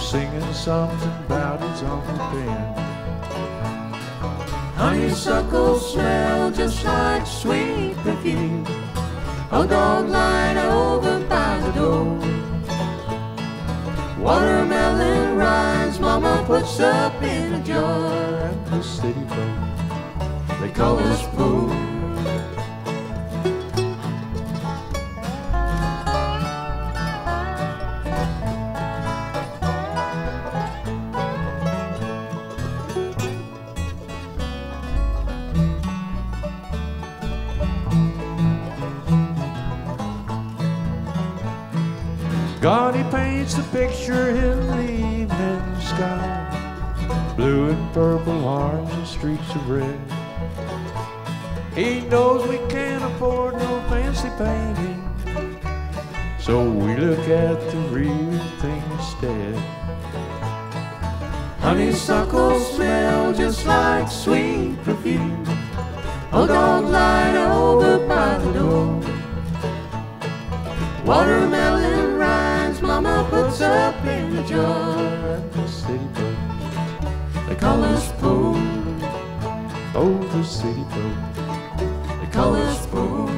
singing something about his Uncle Ben. Honeysuckle smell just like sweet perfume. Old dog lying over by the door. Watermelon rinds Mama puts up in a jar. And the city folk, They call us poor. God, he paints the picture in the evening sky, blue and purple arms and streaks of red. He knows we can't afford no fancy painting, so we look at the real thing instead. Honeysuckle smell just like sweet perfume. Old dog lying over by the door. Watermelon rinds Mama puts up in a jar. And the city folk, They call us poor. oh, the city folk. They call us poor.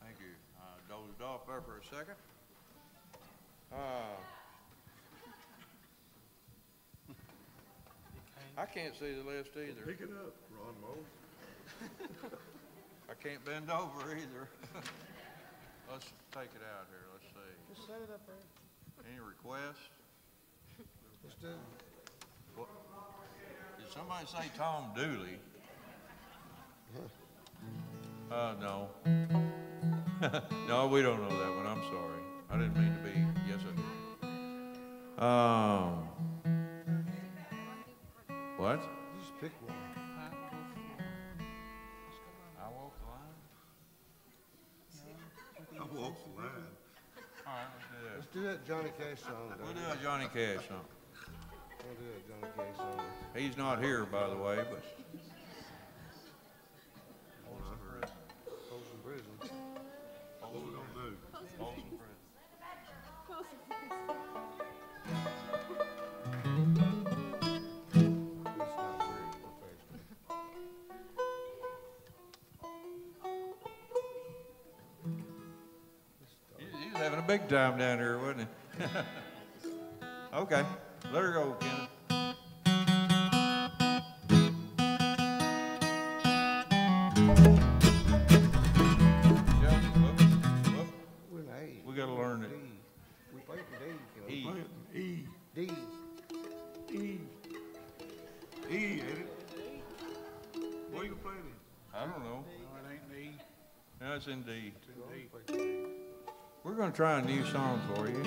Thank you. Dozed off there for a second. I can't see the list either. Pick it up, Ron Moe. I can't bend over either. Let's take it out here. Let's see. Just set it up there. Any requests? Let's do it. What? Did somebody say Tom Dooley? No. No, we don't know that one. I'm sorry. I didn't mean to be. Yes, I did. What? Just pick one. I walk the line? I walked the line. All right, let's Let's do that Johnny Cash song. do that. We'll do a Johnny Cash song. We'll do that Johnny Cash song. He's not here, by the way, but Folsom Prison. What we gonna do? Folsom Prison. It's not very professional. He was having a big time down here, wasn't he? Okay, let her go, Kenneth. We're in A. We gotta learn it. D. We played in D. E. E. D. E. E, ain't it? What are you playing in? I don't know. No, it ain't me. No, it's in D. It's in D. We're gonna try a new song for you.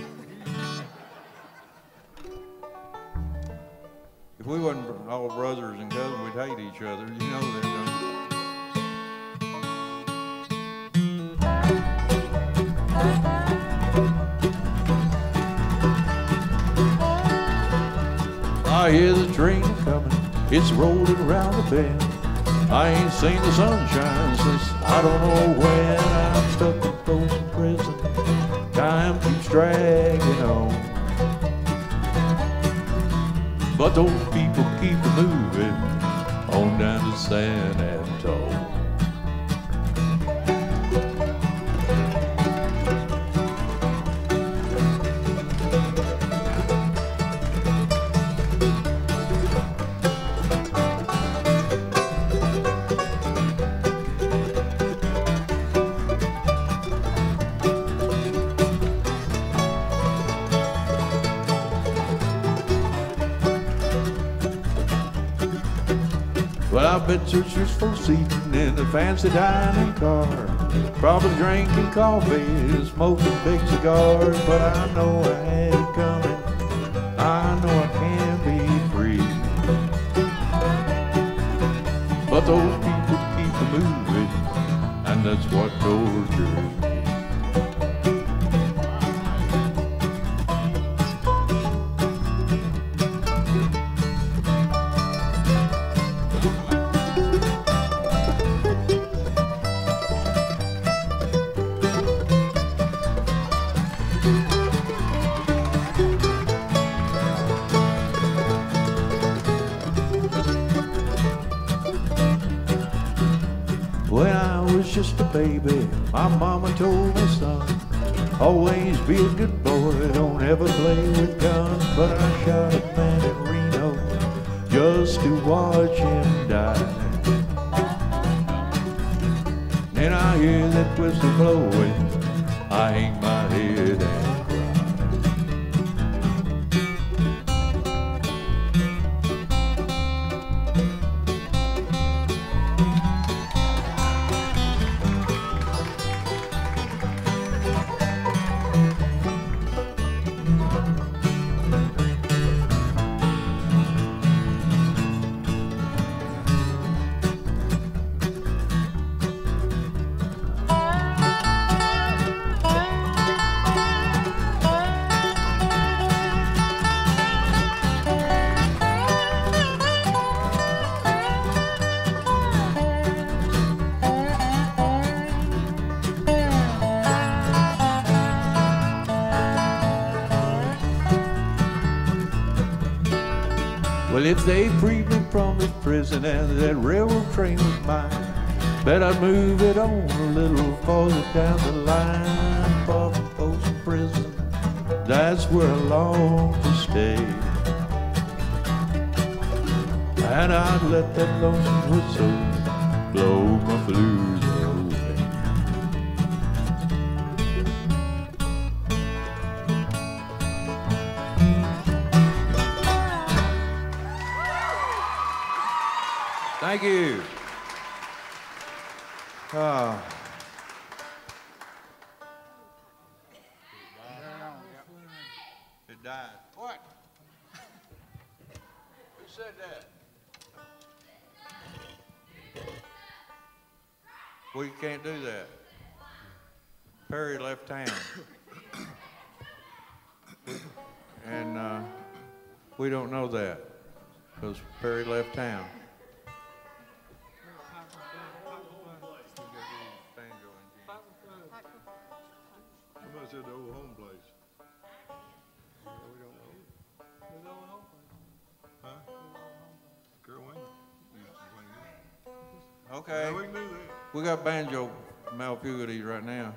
If we wasn't all brothers and cousins, we'd hate each other. You know that, don't you? I hear the train coming, it's rolling around the bend. I ain't seen the sunshine since I don't know when. I'm stuck in Folsom Prison, time keeps dragging on. But those people keep moving on down to San Antonio. bet you're just for seating in a fancy dining car, probably drinking coffee, smoking big cigars. But I know I had it coming, I know I can be free. But those people keep moving, and that's what tortures me. When I was just a baby, my mama told me, son, always be a good boy, don't ever play with guns. But I shot a man in Reno just to watch him die. Then I hear that whistle blowing, I hang my head and well, if they freed me from this prison and that railroad train was mine, bet I'd move it on a little farther down the line, far from Folsom Prison. That's where I long to stay. And I'd let that lonesome whistle blow my blues away. Thank you. It died. What? Who said that? We can't do that. Perry left town. And we don't know that because Perry left town. Somebody said the old home place. We don't know. Huh? Girl Wayne used to play that. Okay. Yeah, we can do that. We got banjo malfugities right now.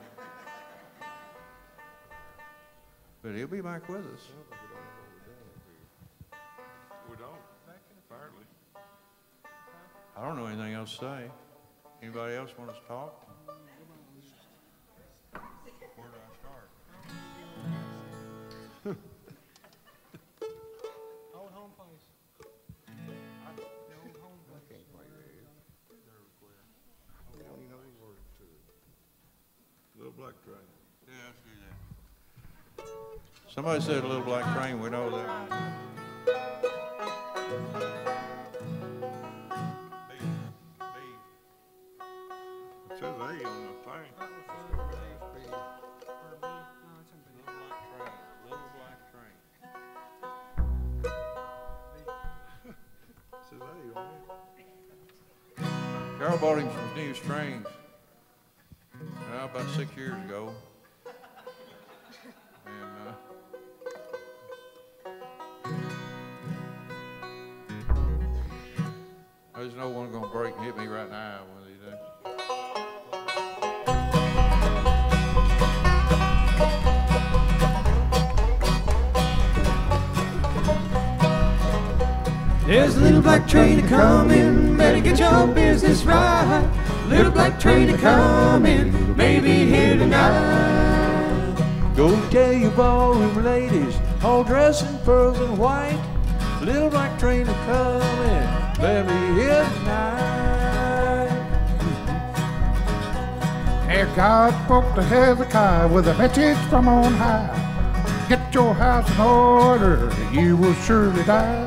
But he'll be back with us. We don't, apparently. I don't know anything else to say. Anybody else want us to talk? Where do I start? Old home place. Little Black Train. Yeah, let's do that. Somebody said Little Black Train. We know that one. It says A on the thing. Little Black Train. It says A on it. Carol bought him some new strings about 6 years ago. And there's no one gonna break and hit me right now one of these days. There's a little black train a-comin', better get your business right. Little black train a-comin', maybe here tonight. Go tell your ballroom ladies, all dressed in pearls and white, Little black train a-comin', barely here tonight. There God spoke to Hezekiah with a message from on high. Get your house in order, you will surely die.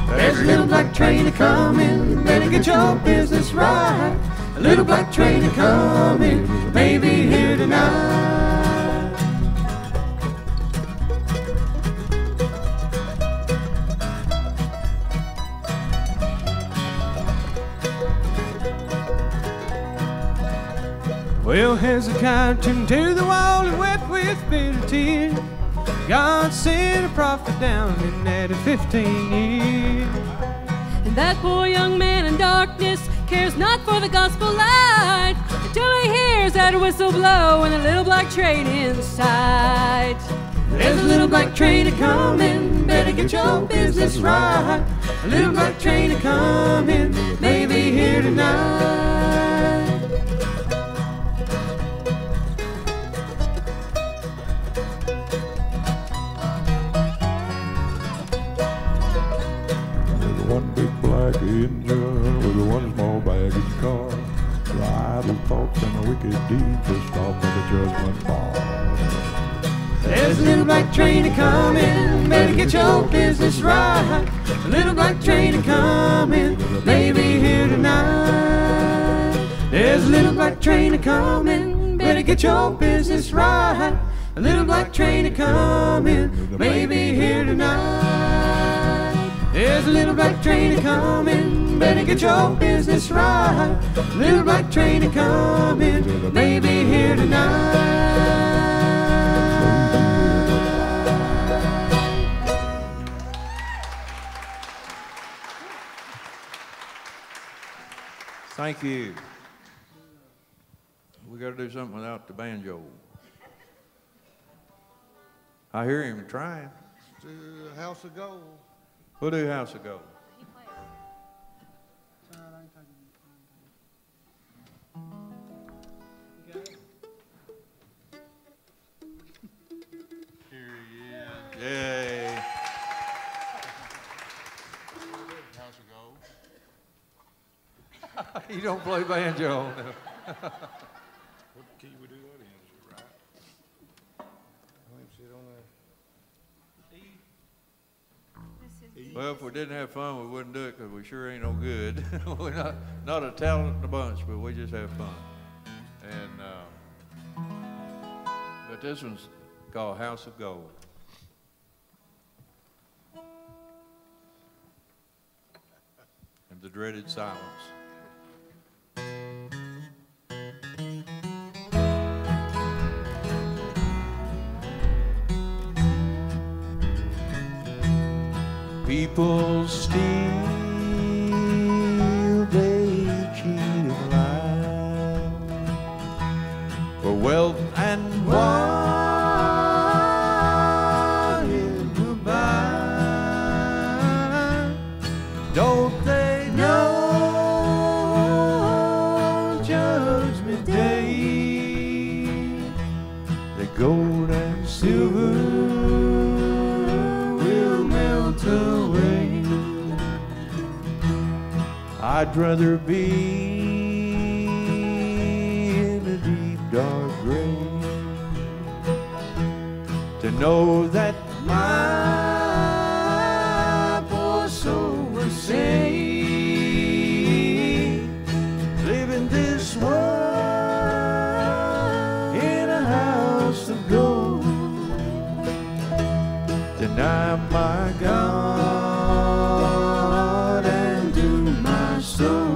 There's a little black train a-comin', better get your business right. A little black train a-comin', maybe here tonight. Well, Hezekiah turned to the wall and wept with bitter tears. God sent a prophet down and added 15 years. And that poor young man in darkness cares not for the gospel light until he hears that whistle blow and a little black train in sight. There's a little black train a-comin', better get your business right. A little black train a-comin', maybe here tonight. One big black engine with one small baggage car. The idle thoughts and the wicked deeds will stop at the judgment bar. There's a little black train a-comin', better get your business right. A little black train a-comin', maybe here tonight. There's a little black train a-comin', better get your business right. A little black train a-comin', maybe here tonight. There's a little black train a-comin', better get your business right. A little black train a-comin', maybe here tonight. Thank you. We got to do something without the banjo. I hear him trying. To House of Gold. We'll do House of Gold. Here he is. Yay. House of Gold. You don't play banjo. What key we do that in? Is it right? Let me sit on there. Well, if we didn't have fun, we wouldn't do it because we sure ain't no good. We're not a talent in a bunch, but we just have fun. And but this one's called House of Gold. And the dreaded silence. People steal, they cheat of life for wealth and what it will buy. Don't they know Judgment Day? The gold and silver will melt away. I'd rather be in a deep dark grave to know that my poor soul was saved, living this world in a house of gold. Deny my God and do my soul.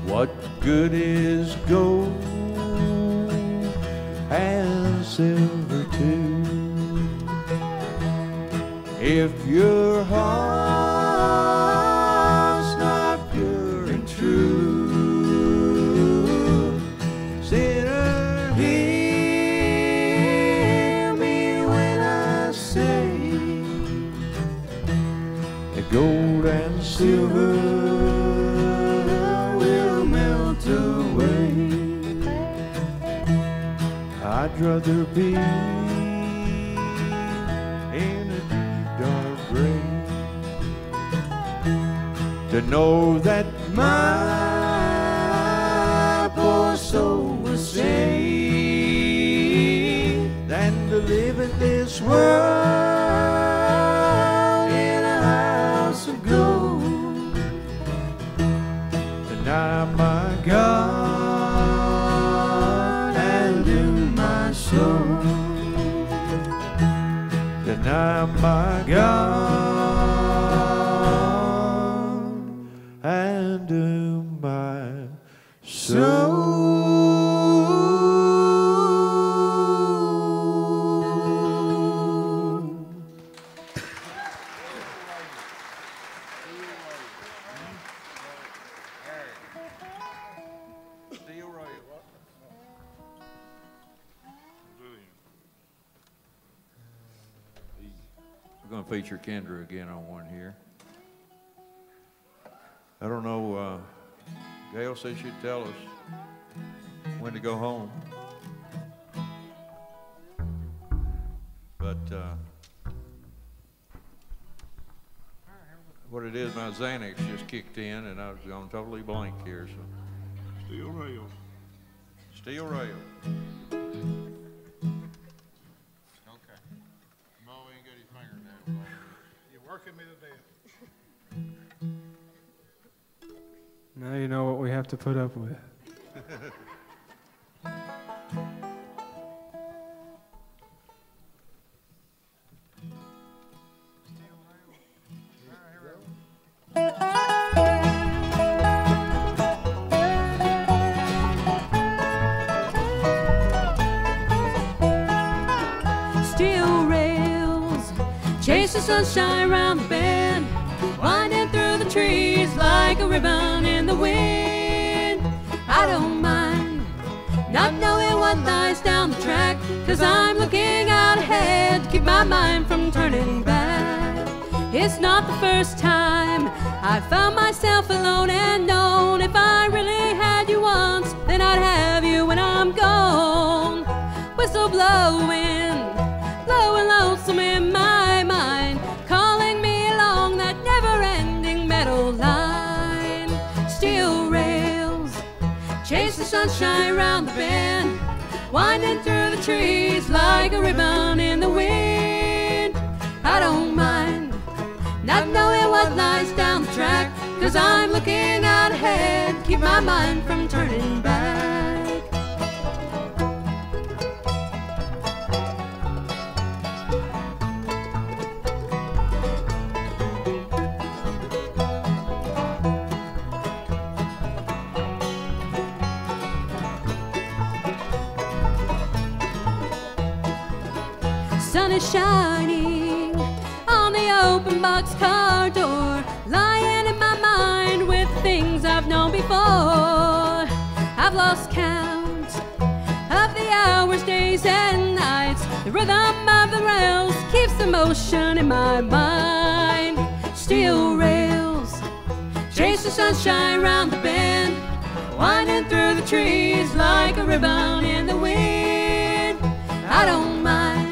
What good is gold and silver too. If your heart's not pure and true, sinner, hear me when I say that gold and silver will melt away. I'd rather be in a deep dark grave to know that my poor soul was saved than to live in this world in a house of gold. Deny my God and in my soul. Deny my God and in my soul. We're going to feature Kendra again on one here. I don't know, Gail said she'd tell us when to go home. But what it is, my Xanax just kicked in and I was gone totally blank here. So Steel rail. Steel rail. Okay. Mo ain't got his fingernails on. You're working me to death. Now you know what we have to put up with. Steel rails chase the sunshine round the bend, winding through the trees like a ribbon in the wind. I don't mind not knowing what lies down the track, 'cause I'm looking out ahead to keep my mind from turning back. It's not the first time I found myself alone and known if I really had you once, then I'd have you when I'm gone. Whistle blowing, blowing lonesome in my mind, calling me along that never-ending metal line. Steel rails chase the sunshine round the bend, winding through the trees like a ribbon in the wind. I don't mind not knowing what lies down the track, 'cause I'm looking out ahead, keep my mind from turning back. Sun is shining on the open boxcar door, lying in my mind with things I've known before. I've lost count of the hours, days and nights. The rhythm of the rails keeps the motion in my mind. Steel rails chase the sunshine round the bend, winding through the trees like a ribbon in the wind. I don't mind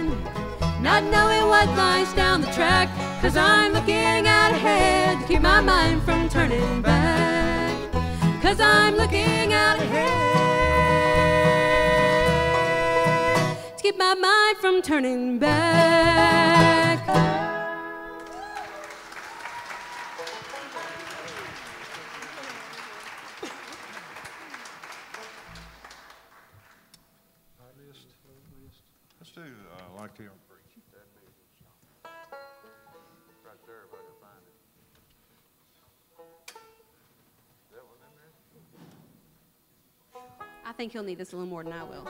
not knowing what lies down the track, 'cause I'm looking out ahead to keep my mind from turning back. 'Cause I'm looking out ahead to keep my mind from turning back. Let's do Like to Preach. That'd be a good song. Right there, if I can find it. Is that one in there? I think he'll need this a little more than I will.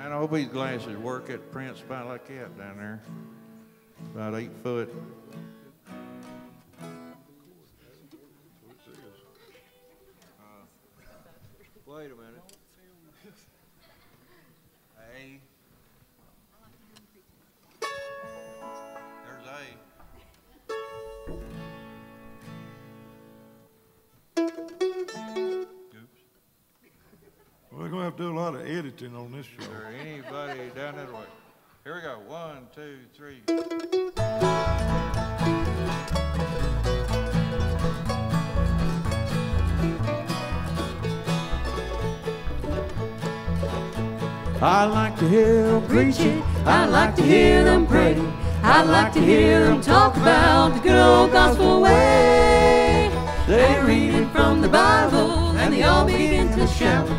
I hope these glasses work. It prints about like that down there. About 8 foot. Wait a minute. A. There's A. We're gonna have to do a lot of editing on this show. Is there anybody down that way? Here we go. 1, 2, 3. I like to hear them preach it. I like to hear them pray. I like to hear them talk about the good old gospel way. They read it from the Bible and they all begin to shout.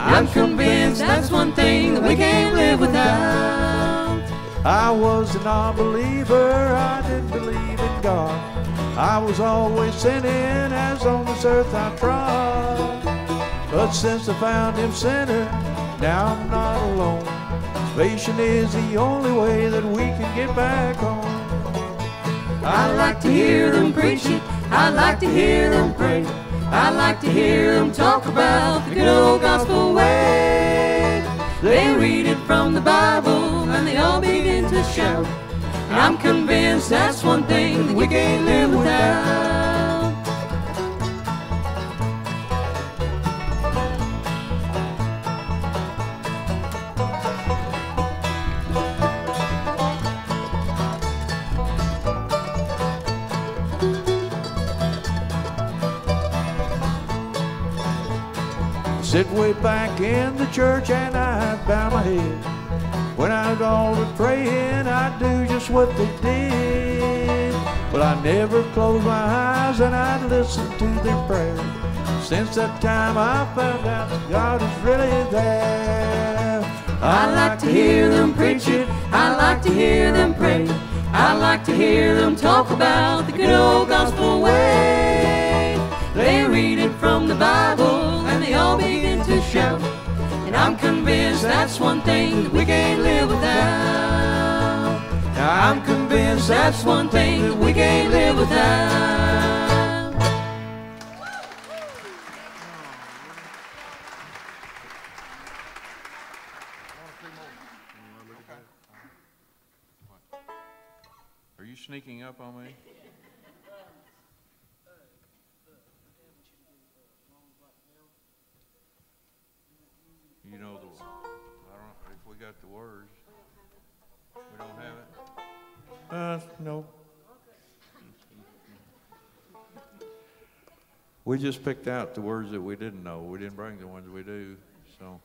I'm convinced that's one thing that we can't live without. I was a non-believer, I didn't believe in God. I was always sinning as on this earth I trod. But since I found him sinner, now I'm not alone. Salvation is the only way that we can get back home. I like to hear them preach it. I like to hear them pray. I like to hear them talk about the good old gospel way. They read it from the Bible and they all begin to shout. And I'm convinced that's one thing that we can't live without. Sit way back in the church and I'd bow my head. When I'd all the praying, I'd do just what they did. But I never closed my eyes and I'd listen to their prayers. Since that time I found out that God is really there. I like to hear them preach it. I like to hear them pray. I like to hear them talk about the good old gospel way. They read it from the Bible and they all begin to shout. And I'm convinced that's one thing that we can't live without. I'm convinced that's one thing that we can't live without. Are you sneaking up on me? You know the, I don't, if we got the words, we don't have it? No. We just picked out the words that we didn't know. We didn't bring the ones we do, so.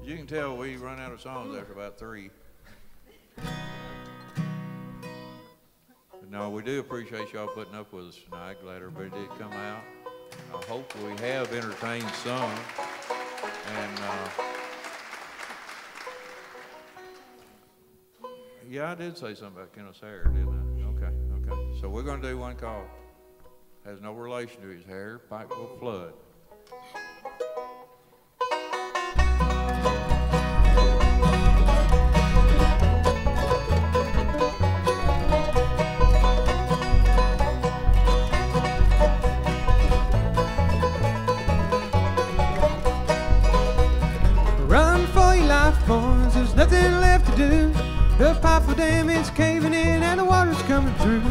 You can tell we run out of songs after about 3. But no, we do appreciate y'all putting up with us tonight. Glad everybody did come out. I hope we have entertained some. And yeah, I did say something about Kenneth's hair, didn't I? Okay. So we're going to do one called Has No Relation to His Hair, Pikeville Flood. Boys, there's nothing left to do. The Pikeville Dam is caving in and the water's coming through.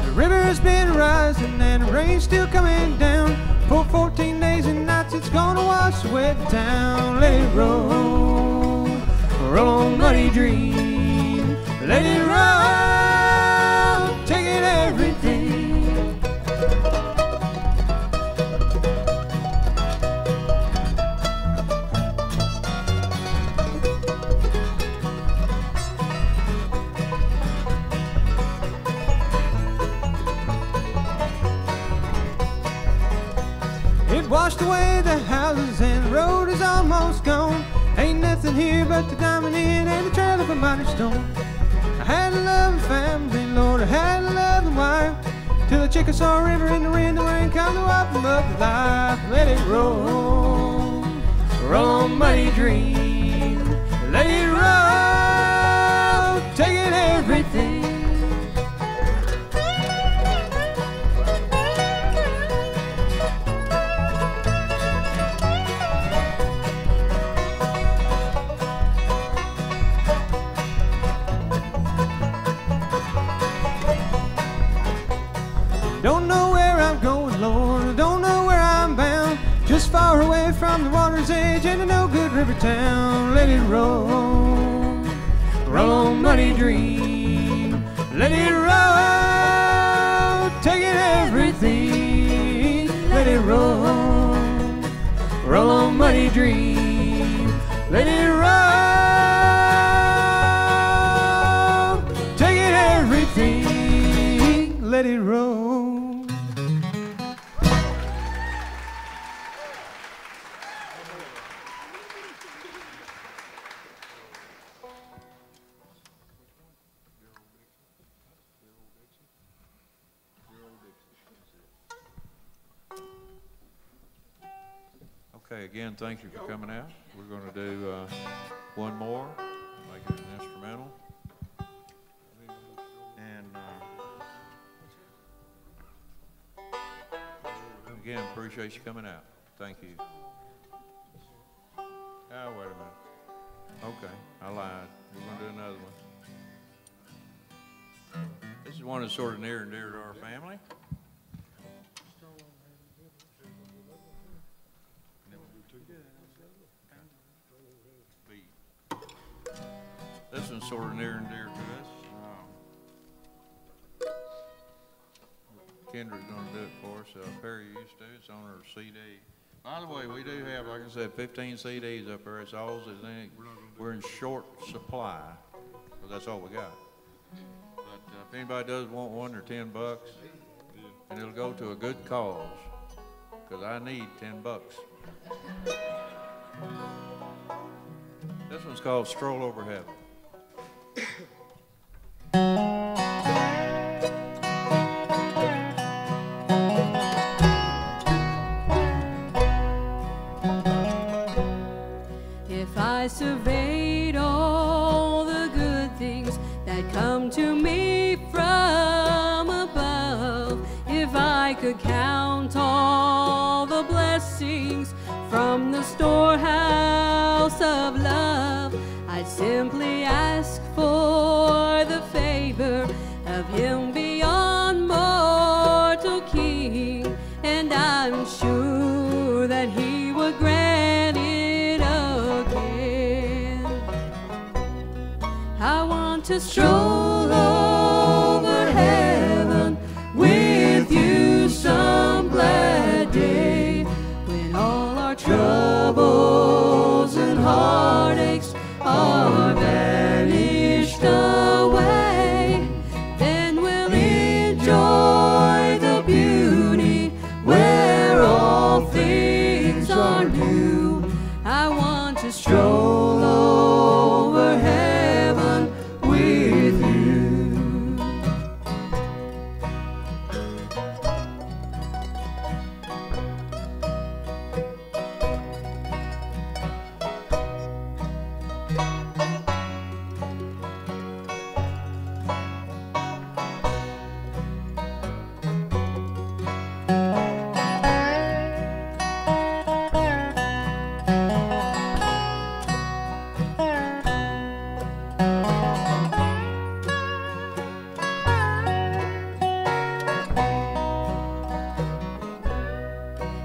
The river's been rising and the rain's still coming down. For 14 days and nights it's gonna wash away the town. Let it roll, roll on muddy dream. Let it roll, take it everything. Washed away the houses and the road is almost gone. Ain't nothing nothing here but the diamond in and the trail of a mighty stone. I had a loving family, Lord, I had a loving wife, till the Chickasaw River in the wind, the rain come to wipe them up with life. Let it roll, roll on, muddy dream. Let it roll, taking everything. Don't know where I'm going, Lord, don't know where I'm bound. Just far away from the water's edge in a no good river town. Let it roll, roll on, muddy dream. Let it roll, taking everything. Let it roll, roll on, muddy dream. Let it roll, taking everything. Let it roll. Okay, again, thank you for coming out. We're going to do one more, make it an instrumental. And again, appreciate you coming out. Thank you. Oh, wait a minute. Okay, I lied. We're going to do another one. This is one that's sort of near and dear to our family. This one's sort of near and dear to us. Kendra's going to do it for us. Perry used to. It's on her CD. By the way, we do have, like I said, 15 CDs up there. It's all is in. We're in short supply, so that's all we got. But if anybody does want one, they're $10, and it'll go to a good cause, because I need $10. This one's called Stroll Over Heaven. If I surveyed all the good things that come to me from above, if I could count all the blessings from the storehouse of love, I'd simply ask for the favor of Him beyond mortal king, and I'm sure that He would grant it again. I want to stroll over heaven with you some glad day, when all our troubles and heartaches are vanished away. Then we'll enjoy the beauty where all things are new. I want to stroll over heaven with you.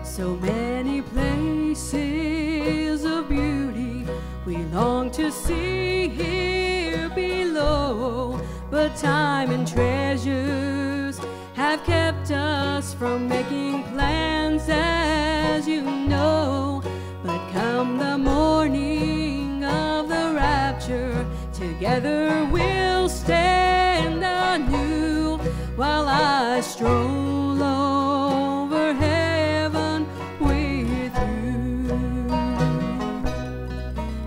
So many places of beauty we long to see here below, but time and treasures have kept us from making plans, as you know. But come the morning of the rapture, together we'll stand anew, while I stroll over heaven with you.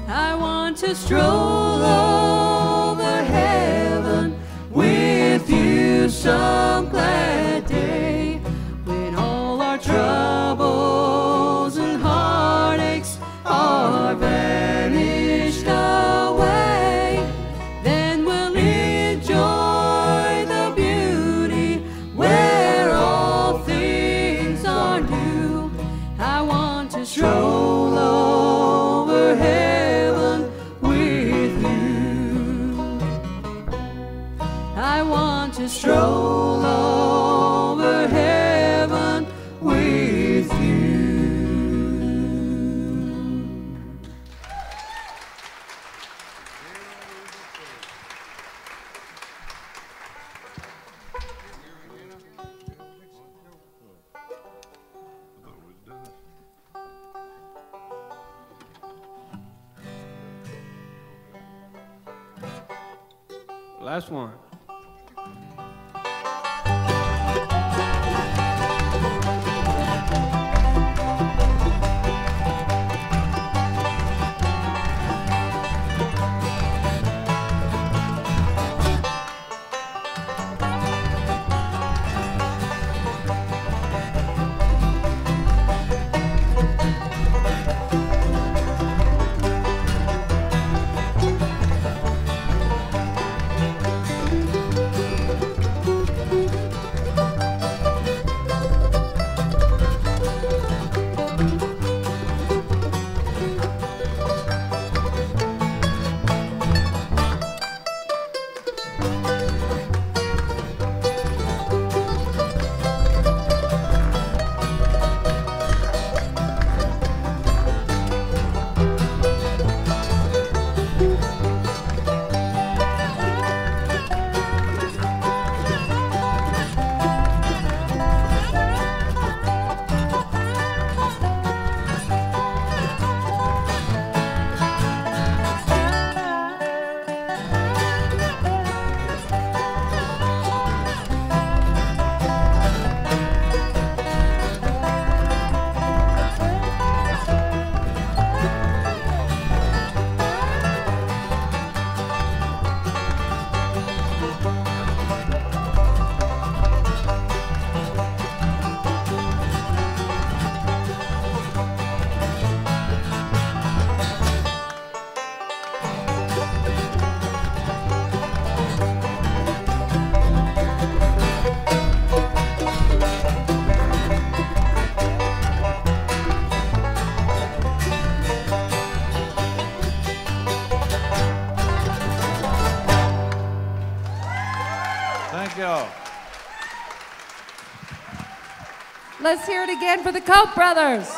I want to stroll over heaven with you some glad day, when all our troubles and heartaches are vanished away. Then we'll enjoy the beauty where all things are new. I want to stroll over heaven with you. I want to stroll over heaven with you. Last one. Y'all. Let's hear it again for the Koch brothers.